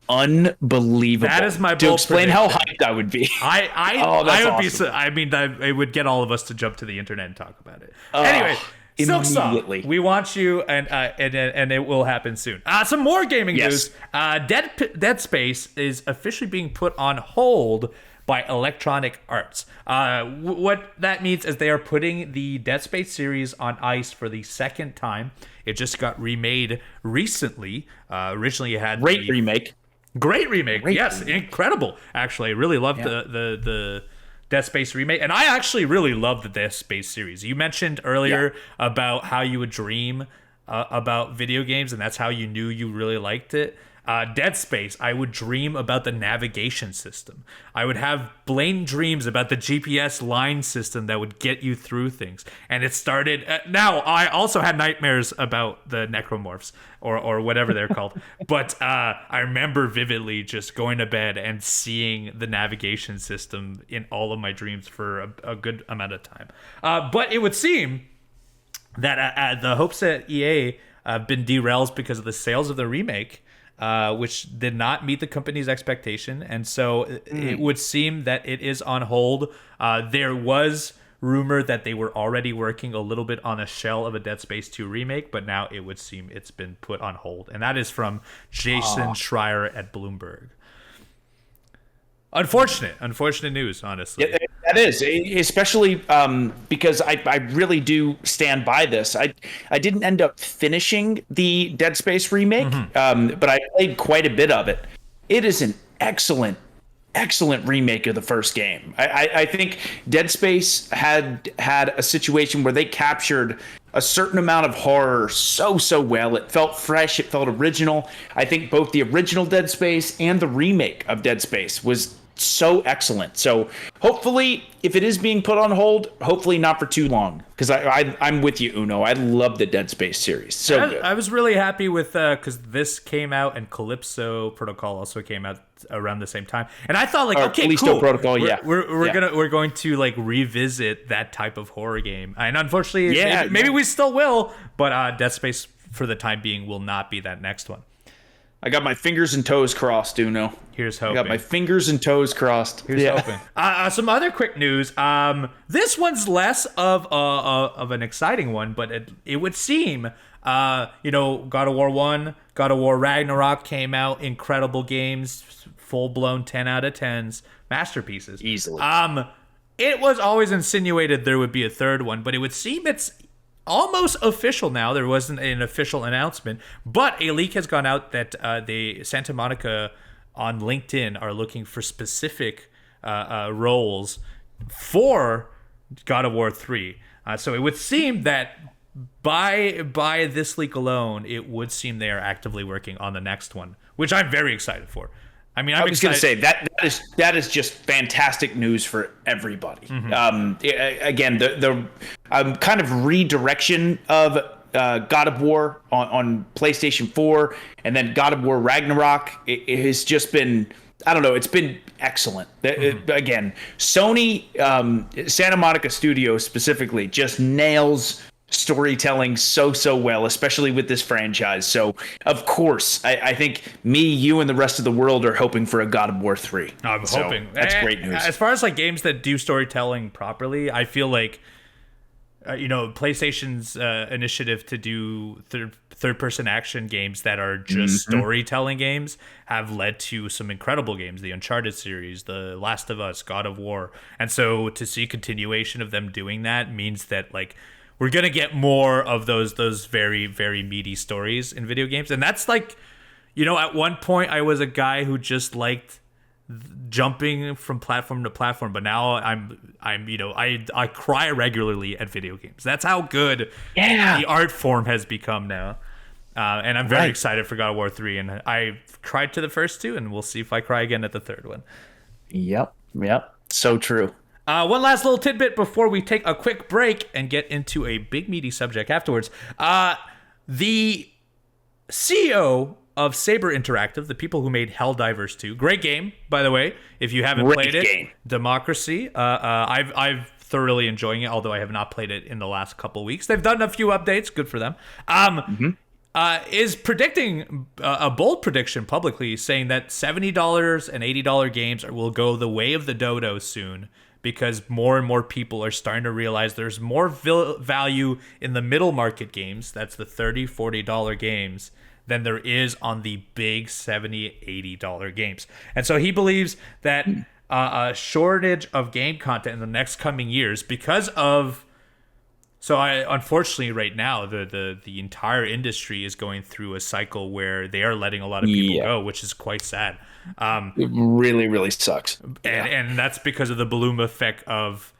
unbelievable. That is my bold to explain prediction. how hyped I would be. I would awesome. be. I mean, it would get all of us to jump to the internet and talk about it. Anyway, immediately. Silksong, we want you, and it will happen soon. Some more gaming news. Dead Space is officially being put on hold by Electronic Arts. What that means is they are putting the Dead Space series on ice for the second time. It just got remade recently. Originally, it had Great remake. Great remake. Yes, incredible. Actually, I really loved the Dead Space remake. And I actually really loved the Dead Space series. You mentioned earlier about how you would dream about video games, and that's how you knew you really liked it. Dead Space, I would dream about the navigation system. I would have blatant dreams about the GPS line system that would get you through things. And it started... now, I also had nightmares about the necromorphs, or whatever they're called. But I remember vividly just going to bed and seeing the navigation system in all of my dreams for a good amount of time. But it would seem that the hopes at EA have been derailed because of the sales of the remake, which did not meet the company's expectation. And so it would seem that it is on hold. There was rumor that they were already working a little bit on a shell of a Dead Space 2 remake, but now it would seem it's been put on hold. And that is from Jason Schreier at Bloomberg. Unfortunate news, honestly. Yeah, that is, especially because I really do stand by this. I didn't end up finishing the Dead Space remake, but I played quite a bit of it. It is an excellent remake of the first game. I think Dead Space had a situation where they captured a certain amount of horror so well. It felt fresh. It felt original. I think both the original Dead Space and the remake of Dead Space was so excellent. So hopefully, if it is being put on hold, hopefully not for too long. Because I'm with you, Uno. I love the Dead Space series. So good. I was really happy with because this came out and Calypso Protocol also came out around the same time, and I thought okay, Callisto cool. Protocol, We're going to like revisit that type of horror game, and unfortunately, maybe we still will, but Dead Space for the time being will not be that next one. I got my fingers and toes crossed, Uno. Here's hoping. I got my fingers and toes crossed. Here's hoping. Some other quick news. This one's less of an exciting one, but it would seem, God of War 1, God of War Ragnarok came out. Incredible games, full-blown 10 out of 10s, masterpieces. Easily. It was always insinuated there would be a third one, but it would seem it's almost official now. There wasn't an official announcement, but a leak has gone out that Santa Monica on LinkedIn are looking for specific roles for God of War 3. So it would seem that by this leak alone, it would seem they are actively working on the next one, which I'm very excited for. I mean, I was going to say that is just fantastic news for everybody. Again, the kind of redirection of God of War on PlayStation 4 and then God of War Ragnarok, it has just been, I don't know, it's been excellent. Again, Sony, Santa Monica Studios specifically, just nails storytelling so well, especially with this franchise. So of course I think me, you, and the rest of the world are hoping for a God of War 3. I'm hoping. That's great news. As far as like games that do storytelling properly, I feel like PlayStation's initiative to do third person action games that are just storytelling games have led to some incredible games, the Uncharted series, the Last of Us, God of War. And so to see continuation of them doing that means that like we're going to get more of those very, very meaty stories in video games. And that's like, at one point I was a guy who just liked jumping from platform to platform, but now I cry regularly at video games. That's how good the art form has become now. And I'm very excited for God of War 3. And I cried to the first two, and we'll see if I cry again at the third one. Yep. So true. One last little tidbit before we take a quick break and get into a big meaty subject afterwards. The CEO of Saber Interactive, the people who made Helldivers 2, great game, by the way. If you haven't played it, Democracy. I've thoroughly enjoying it, although I have not played it in the last couple weeks. They've done a few updates, good for them. Is predicting a bold prediction publicly, saying that $70 and $80 games will go the way of the dodo soon, because more and more people are starting to realize there's more value in the middle market games, that's the $30, $40 games, than there is on the big $70, $80 games. And so he believes that a shortage of game content in the next coming years because of... So unfortunately right now, the entire industry is going through a cycle where they are letting a lot of people go, which is quite sad. It really, really sucks. And that's because of the balloon effect of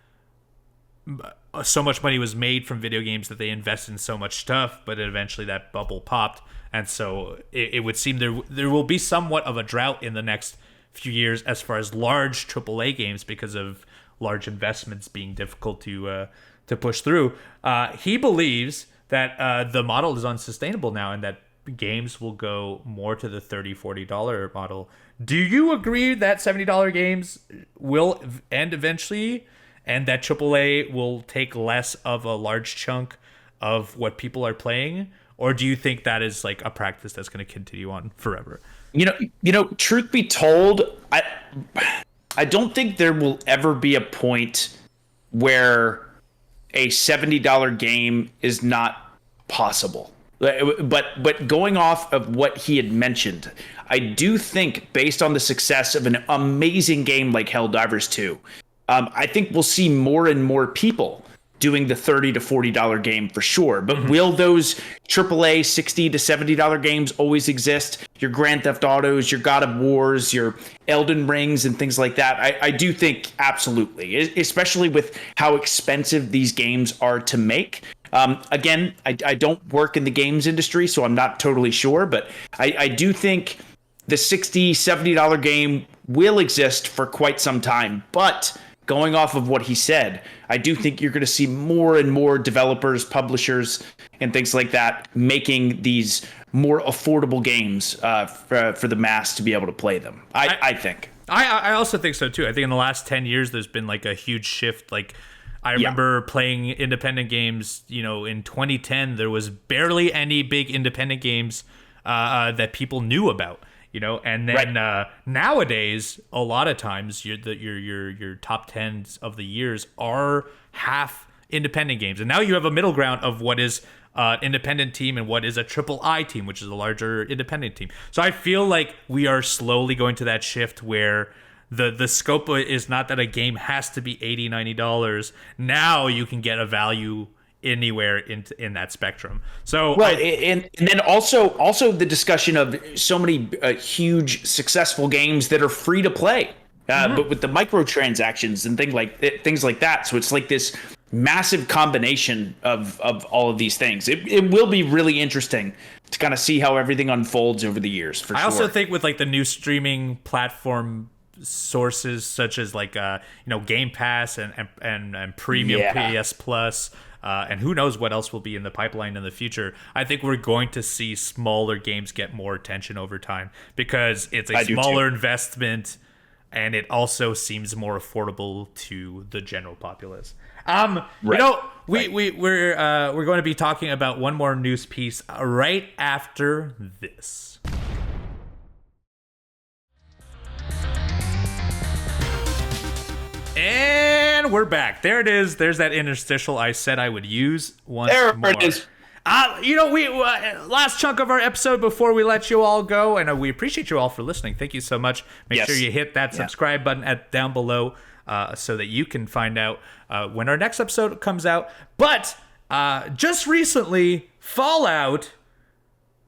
so much money was made from video games that they invested in so much stuff, but eventually that bubble popped. And so it would seem there will be somewhat of a drought in the next few years as far as large AAA games because of large investments being difficult to push through. He believes that the model is unsustainable now and that games will go more to the $30, $40 model. Do you agree that $70 games will end eventually and that AAA will take less of a large chunk of what people are playing? Or do you think that is like a practice that's going to continue on forever? You know, truth be told, I don't think there will ever be a point where a $70 game is not possible. But going off of what he had mentioned, I do think based on the success of an amazing game like Helldivers 2, I think we'll see more and more people doing the $30 to $40 game for sure. But will those AAA $60 to $70 games always exist? Your Grand Theft Autos, your God of Wars, your Elden Rings and things like that? I do think absolutely, especially with how expensive these games are to make. Again, I don't work in the games industry, so I'm not totally sure, but I do think the $60, $70 game will exist for quite some time. But going off of what he said, I do think you're going to see more and more developers, publishers, and things like that making these more affordable games for the mass to be able to play them. I think. I also think so too. I think in the last 10 years, there's been like a huge shift. Like I remember playing independent games, in 2010, there was barely any big independent games that people knew about. And then nowadays, a lot of times your top 10s of the years are half independent games, and now you have a middle ground of what is an independent team and what is a triple I team, which is a larger independent team. So I feel like we are slowly going to that shift where the scope is not that a game has to be $80, $90. Now you can get a value anywhere in that spectrum. So and then also the discussion of so many huge successful games that are free to play, but with the microtransactions and things like that. So it's like this massive combination of all of these things. It will be really interesting to kind of see how everything unfolds over the years. I also think with like the new streaming platform sources such as like Game Pass and Premium PS Plus. And who knows what else will be in the pipeline in the future. I think we're going to see smaller games get more attention over time because it's a smaller investment and it also seems more affordable to the general populace. We're going to be talking about one more news piece right after this. And we're back. There it is. There's that interstitial I said I would use once more. There it is. We last chunk of our episode before we let you all go, and we appreciate you all for listening. Thank you so much. Make sure you hit that subscribe button down below so that you can find out when our next episode comes out. But just recently, Fallout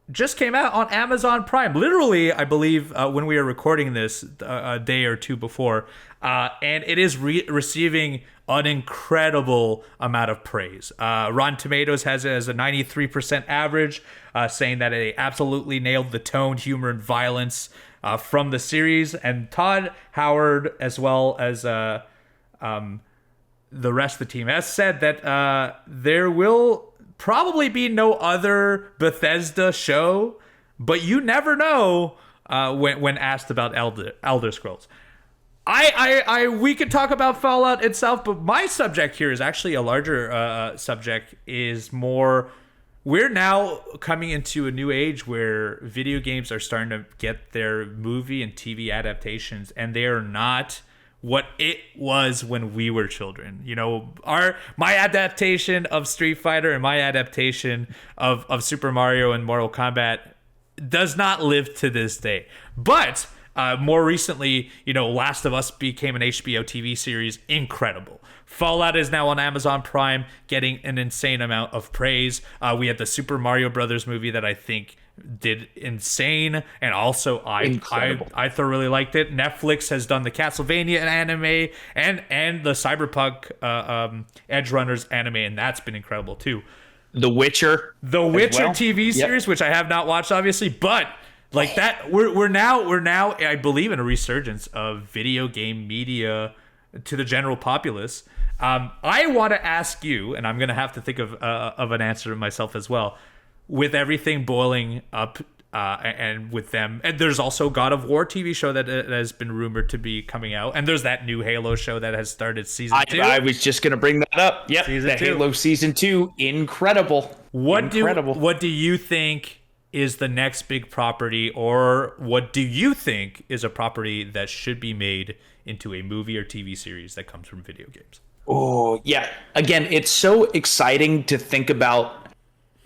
just came out on Amazon Prime. Literally, I believe when we are recording this a day or two before. And it is receiving an incredible amount of praise. Rotten Tomatoes has it as a 93% average, saying that it absolutely nailed the tone, humor, and violence from the series. And Todd Howard, as well as the rest of the team has said that there will probably be no other Bethesda show, but you never know when asked about Elder Scrolls. We could talk about Fallout itself, but my subject here is actually a larger subject. Is more, we're now coming into a new age where video games are starting to get their movie and TV adaptations, and they are not what it was when we were children. You know, my adaptation of Street Fighter and my adaptation of Super Mario and Mortal Kombat does not live to this day. But more recently, you know, Last of Us became an HBO TV series. Incredible. Fallout is now on Amazon Prime, getting an insane amount of praise. We had the Super Mario Brothers movie that I think did insane, and also I thoroughly liked it. Netflix has done the Castlevania anime and the Cyberpunk Edge Runners anime, and that's been incredible too. The Witcher TV series, which I have not watched, obviously, but like that, we're now I believe in a resurgence of video game media to the general populace. I want to ask you, and I'm going to have to think of an answer myself as well. With everything boiling up, and with them, and there's also God of War TV show that has been rumored to be coming out, and there's that new Halo show that has started season 2. I was just going to bring that up. Yep, the Halo season 2, incredible. What do you think is the next big property, or what do you think is a property that should be made into a movie or TV series that comes from video games? Oh, yeah. Again, it's so exciting to think about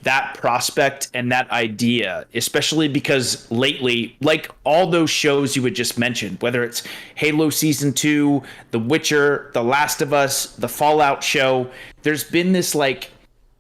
that prospect and that idea, especially because lately, like all those shows you had just mentioned, whether it's Halo Season 2, The Witcher, The Last of Us, the Fallout show, there's been this like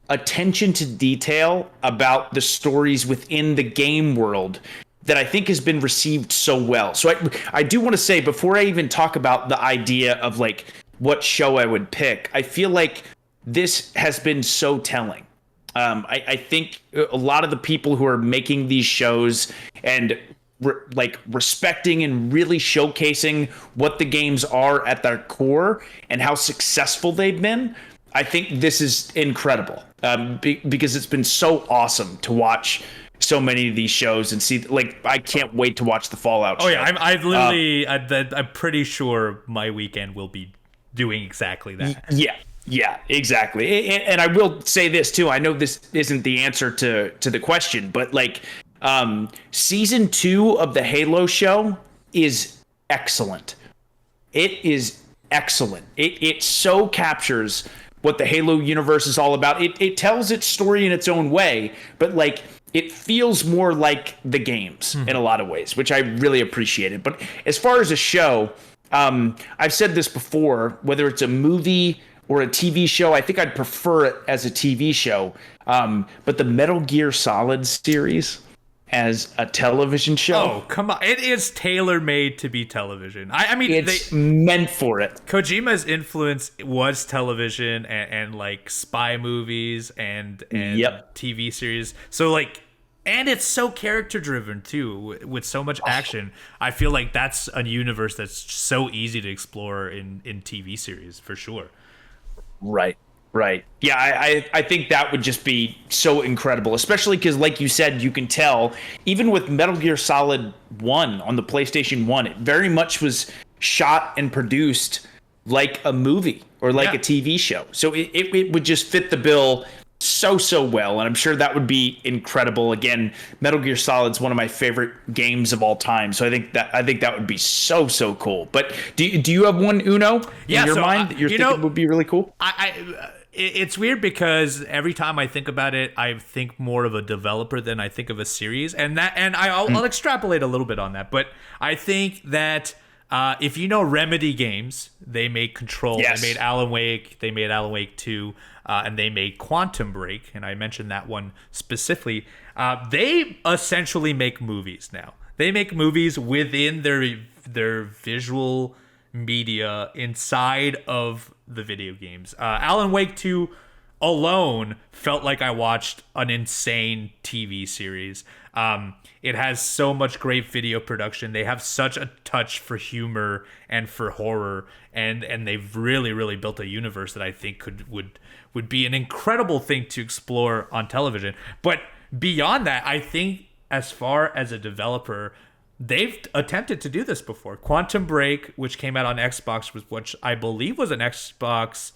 attention to detail about the stories within the game world that I think has been received so well. So I do want to say, before I even talk about the idea of like what show I would pick, I feel like this has been so telling. I think a lot of the people who are making these shows and respecting and really showcasing what the games are at their core and how successful they've been, I think this is incredible, because it's been so awesome to watch so many of these shows and see. Like, I can't wait to watch the Fallout show. Yeah, I'm pretty sure my weekend will be doing exactly that. Yeah, exactly. And I will say this too. I know this isn't the answer to the question, but like season 2 of the Halo show is excellent. It is excellent. It so captures what the Halo universe is all about. It tells its story in its own way, but like it feels more like the games in a lot of ways, which I really appreciated. But as far as a show, I've said this before, whether it's a movie or a TV show, I think I'd prefer it as a TV show. But the Metal Gear Solid series as a television show. Oh, come on. It is tailor-made to be television. I mean, it's meant for it. Kojima's influence was television and like spy movies and TV series. So like, and it's so character-driven too, with so much action. I feel like that's a universe that's so easy to explore in TV series, for sure. Right. Yeah, I think that would just be so incredible, especially because, like you said, you can tell, even with Metal Gear Solid 1 on the PlayStation 1, it very much was shot and produced like a movie or like a TV show. So it would just fit the bill so well, and I'm sure that would be incredible. Again, Metal Gear Solid is one of my favorite games of all time, so I think that would be so cool. But do you have one, Uno, in your mind that you're thinking would be really cool? It's weird because every time I think about it, I think more of a developer than I think of a series, and I'll extrapolate a little bit on that. But I think that if you know Remedy games, they made Control, they made Alan Wake, they made Alan Wake 2, and they made Quantum Break, and I mentioned that one specifically. They essentially make movies now. They make movies within their visual media inside of the video games. Alan Wake 2, alone felt like I watched an insane TV series. It has so much great video production. They have such a touch for humor and for horror, and they've really built a universe that I think would be an incredible thing to explore on television. But beyond that, I think as far as a developer, they've attempted to do this before. Quantum Break, which came out on Xbox, which I believe was an Xbox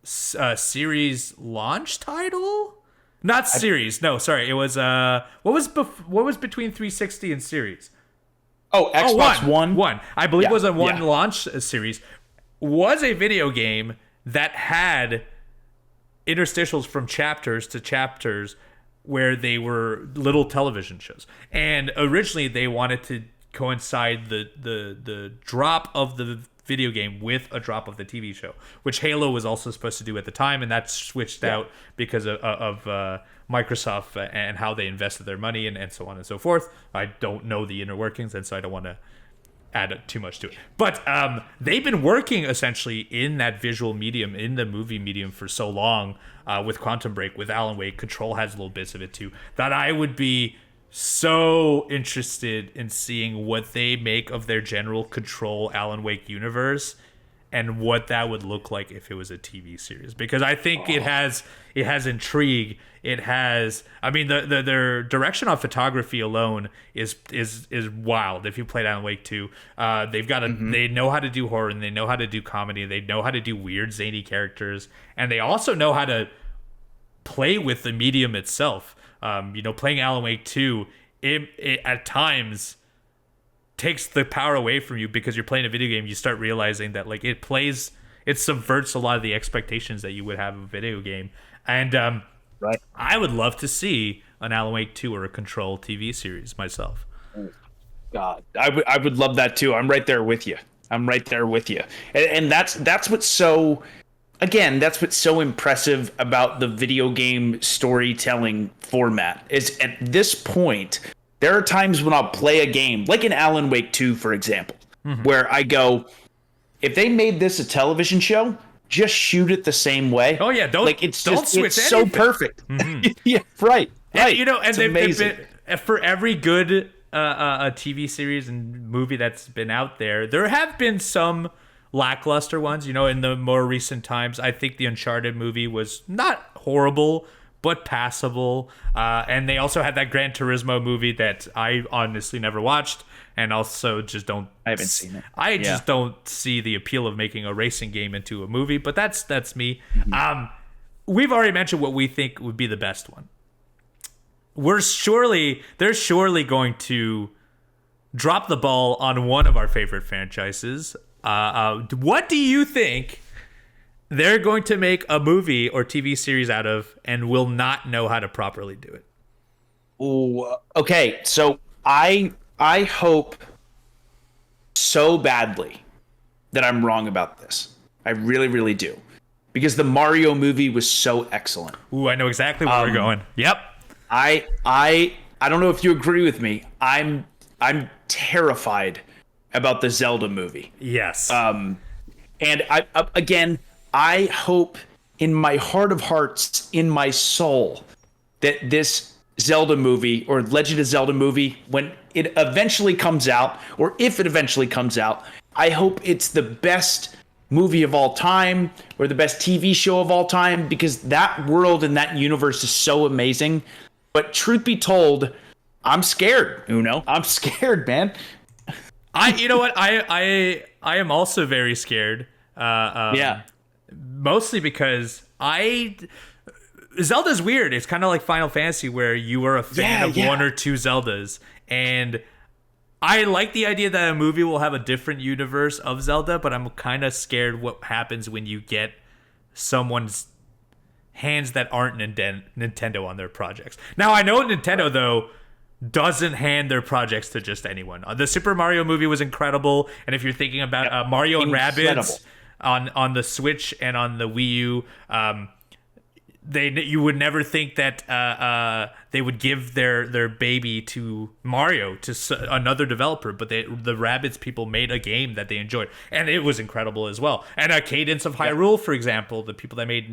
series launch title. Not series. No, sorry. It was what was between 360 and series? Oh, Xbox One. One. I believe it was a launch series. Was a video game that had interstitials from chapters to chapters where they were little television shows. And originally they wanted to coincide the drop of the video game with a drop of the TV show, which Halo was also supposed to do at the time, and that switched out because of Microsoft and how they invested their money and so on and so forth. I don't know the inner workings, and so I don't want to add too much to it. But they've been working essentially in that visual medium, in the movie medium for so long, with Quantum Break, with Alan Wake. Control has little bits of it too, that I would be so interested in seeing what they make of their general Control Alan Wake universe and what that would look like if it was a TV series, because I think it has intrigue. It has, I mean, their direction on photography alone is wild. If you played Alan Wake 2, they've got they know how to do horror, and they know how to do comedy, they know how to do weird zany characters, and they also know how to play with the medium itself. Playing Alan Wake 2, it at times takes the power away from you, because you're playing a video game. You start realizing that like it subverts a lot of the expectations that you would have of a video game. And right, I would love to see an Alan Wake 2 or a Control TV series myself. God, I would love that too. I'm right there with you. And that's what's so. Again, that's what's so impressive about the video game storytelling format, is at this point, there are times when I'll play a game, like in Alan Wake 2, for example, where I go, if they made this a television show, just shoot it the same way. Oh yeah, don't switch anything. It's so perfect. Yeah, right. And, and they've been, for every good a TV series and movie that's been out there have been some lackluster ones. In the more recent times, I think the Uncharted movie was not horrible but passable, and they also had that Gran Turismo movie that I honestly never watched, and also just don't. I haven't seen it. Just don't see the appeal of making a racing game into a movie, but that's me. We've already mentioned what we think would be the best one. They're surely going to drop the ball on one of our favorite franchises. What do you think they're going to make a movie or TV series out of, and will not know how to properly do it? Ooh, okay, so I hope so badly that I'm wrong about this. I really do, because the Mario movie was so excellent. Ooh, I know exactly where we're going. Yep. I don't know if you agree with me. I'm terrified about the Zelda movie. Yes. And I hope in my heart of hearts, in my soul, that this Zelda movie or Legend of Zelda movie, when it eventually comes out, or if it eventually comes out, I hope it's the best movie of all time or the best TV show of all time, because that world and that universe is so amazing. But truth be told, I'm scared, Uno. I'm scared, man. You know what? I am also very scared. Mostly because Zelda's weird. It's kind of like Final Fantasy, where you are a fan of one or two Zeldas, and I like the idea that a movie will have a different universe of Zelda, but I'm kind of scared what happens when you get someone's hands that aren't Nintendo on their projects. Now, I know Nintendo, though, doesn't hand their projects to just anyone. The Super Mario movie was incredible, and if you're thinking about Mario and Rabbids on the Switch and on the Wii U, you would never think that they would give their baby to Mario to another developer, but the Rabbids people made a game that they enjoyed, and it was incredible as well. And Cadence of Hyrule, for example, the people that made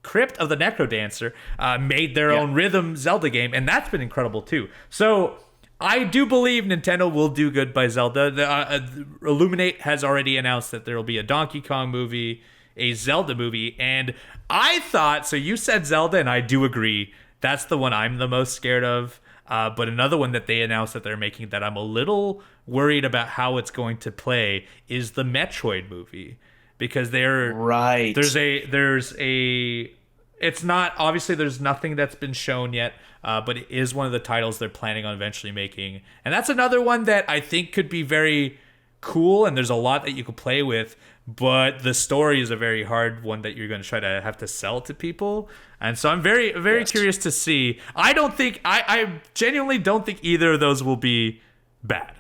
Crypt of the Necrodancer made their own rhythm Zelda game, and that's been incredible too. So I do believe Nintendo will do good by Zelda. Illuminate has already announced that there will be a Donkey Kong movie, a Zelda movie, and I thought, so you said Zelda, and I do agree, that's the one I'm the most scared of. But another one that they announced that they're making that I'm a little worried about how it's going to play is the Metroid movie. Because there's a it's not, obviously there's nothing that's been shown yet, but it is one of the titles they're planning on eventually making. And that's another one that I think could be very cool, and there's a lot that you could play with, but the story is a very hard one that you're going to try to have to sell to people. And so I'm very, very curious to see. I genuinely don't think either of those will be bad.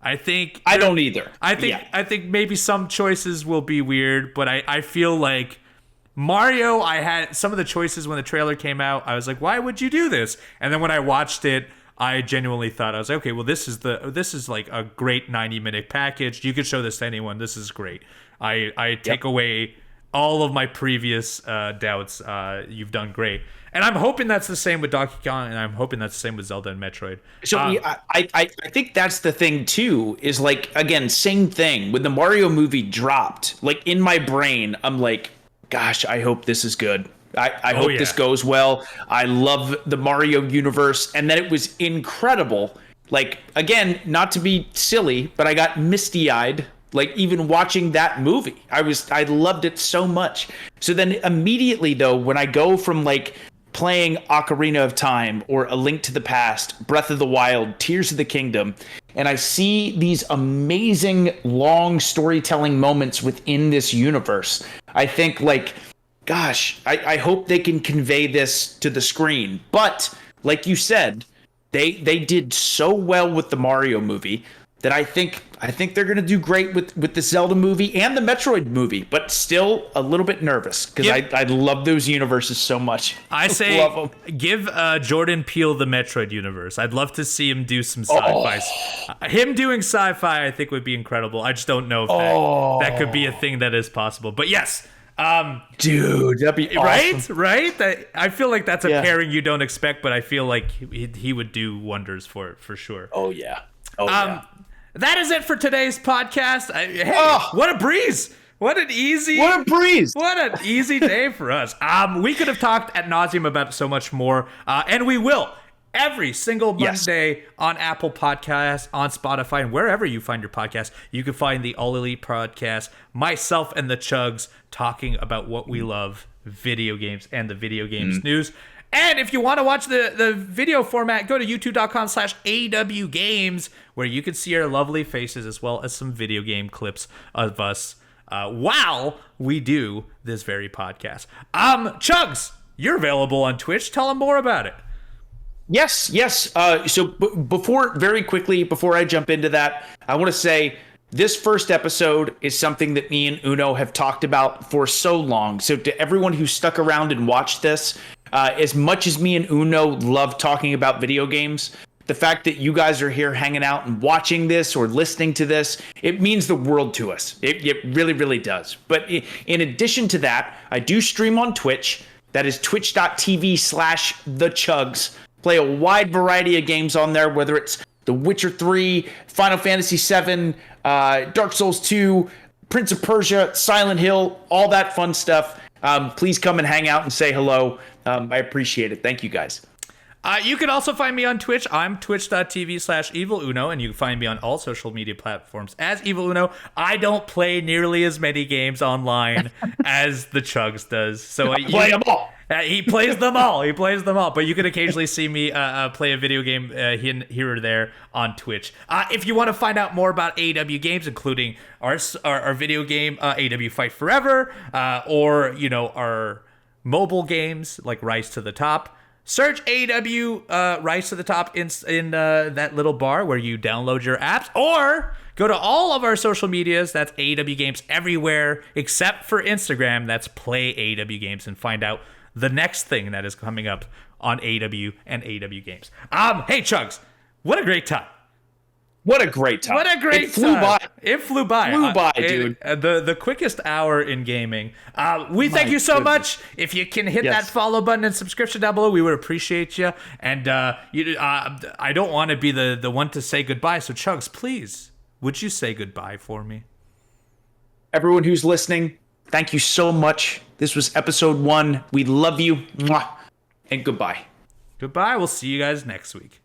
I don't either. I think maybe some choices will be weird, but I feel like Mario, I had some of the choices when the trailer came out, I was like, why would you do this? And then when I watched it, I genuinely thought, I was like, okay, well, this is like a great 90-minute package. You could show this to anyone. This is great. I take away all of my previous doubts. You've done great. And I'm hoping that's the same with Donkey Kong, and I'm hoping that's the same with Zelda and Metroid. So I think that's the thing, too, is like, again, same thing. When the Mario movie dropped, like in my brain, I'm like, gosh, I hope this is good. I hope this goes well. I love the Mario universe. And then it was incredible. Like, again, not to be silly, but I got misty-eyed, like even watching that movie. I loved it so much. So then immediately, though, when I go from like playing Ocarina of Time or A Link to the Past, Breath of the Wild, Tears of the Kingdom, and I see these amazing long storytelling moments within this universe, I think like, gosh, I hope they can convey this to the screen. But like you said, they did so well with the Mario movie that I think they're going to do great with the Zelda movie and the Metroid movie, but still a little bit nervous because I love those universes so much. I say give Jordan Peele the Metroid universe. I'd love to see him do some sci-fi. Him doing sci-fi I think would be incredible. I just don't know if that could be a thing that is possible. But yes. Dude, that'd be awesome. Right? I feel like that's a pairing you don't expect, but I feel like he would do wonders for sure. Oh, yeah. That is it for today's podcast. What a breeze! What an easy day for us. We could have talked ad nauseum about so much more, and we will every single Monday on Apple Podcasts, on Spotify, and wherever you find your podcast. You can find the All Elite Podcast, myself and the Chugs talking about what we love, video games and the video games news. And if you want to watch the video format, go to youtube.com/awgames, where you can see our lovely faces as well as some video game clips of us while we do this very podcast. Chugs, you're available on Twitch. Tell them more about it. Yes. So before I jump into that, I want to say this first episode is something that me and Uno have talked about for so long. So to everyone who stuck around and watched this, as much as me and Uno love talking about video games, the fact that you guys are here hanging out and watching this or listening to this, it means the world to us. It really, really does. But in addition to that, I do stream on Twitch. That is twitch.tv/thechugs. Play a wide variety of games on there, whether it's The Witcher 3, Final Fantasy 7, Dark Souls 2, Prince of Persia, Silent Hill, all that fun stuff. Please come and hang out and say hello. I appreciate it. Thank you, guys. You can also find me on Twitch. I'm twitch.tv/eviluno, and you can find me on all social media platforms as Evil Uno. I don't play nearly as many games online as the Chugs does. So play them all. He plays them all. But you can occasionally see me play a video game here or there on Twitch. If you want to find out more about AEW games, including our video game, AEW Fight Forever, or our mobile games like Rise to the Top, search AEW Rise to the Top in that little bar where you download your apps, or Go to all of our social medias. That's AEW Games everywhere, except for Instagram. That's Play AEW Games, and find out the next thing that is coming up on AEW and AEW Games. Hey, Chugs, what a great time. What a great time. It flew by. It flew by. Dude. The quickest hour in gaming. We thank you so much. If you can hit that follow button and subscription down below, we would appreciate you. And I don't want to be the one to say goodbye. So, Chugs, please, would you say goodbye for me? Everyone who's listening, thank you so much. This was episode 1. We love you. Mwah. And goodbye. Goodbye. We'll see you guys next week.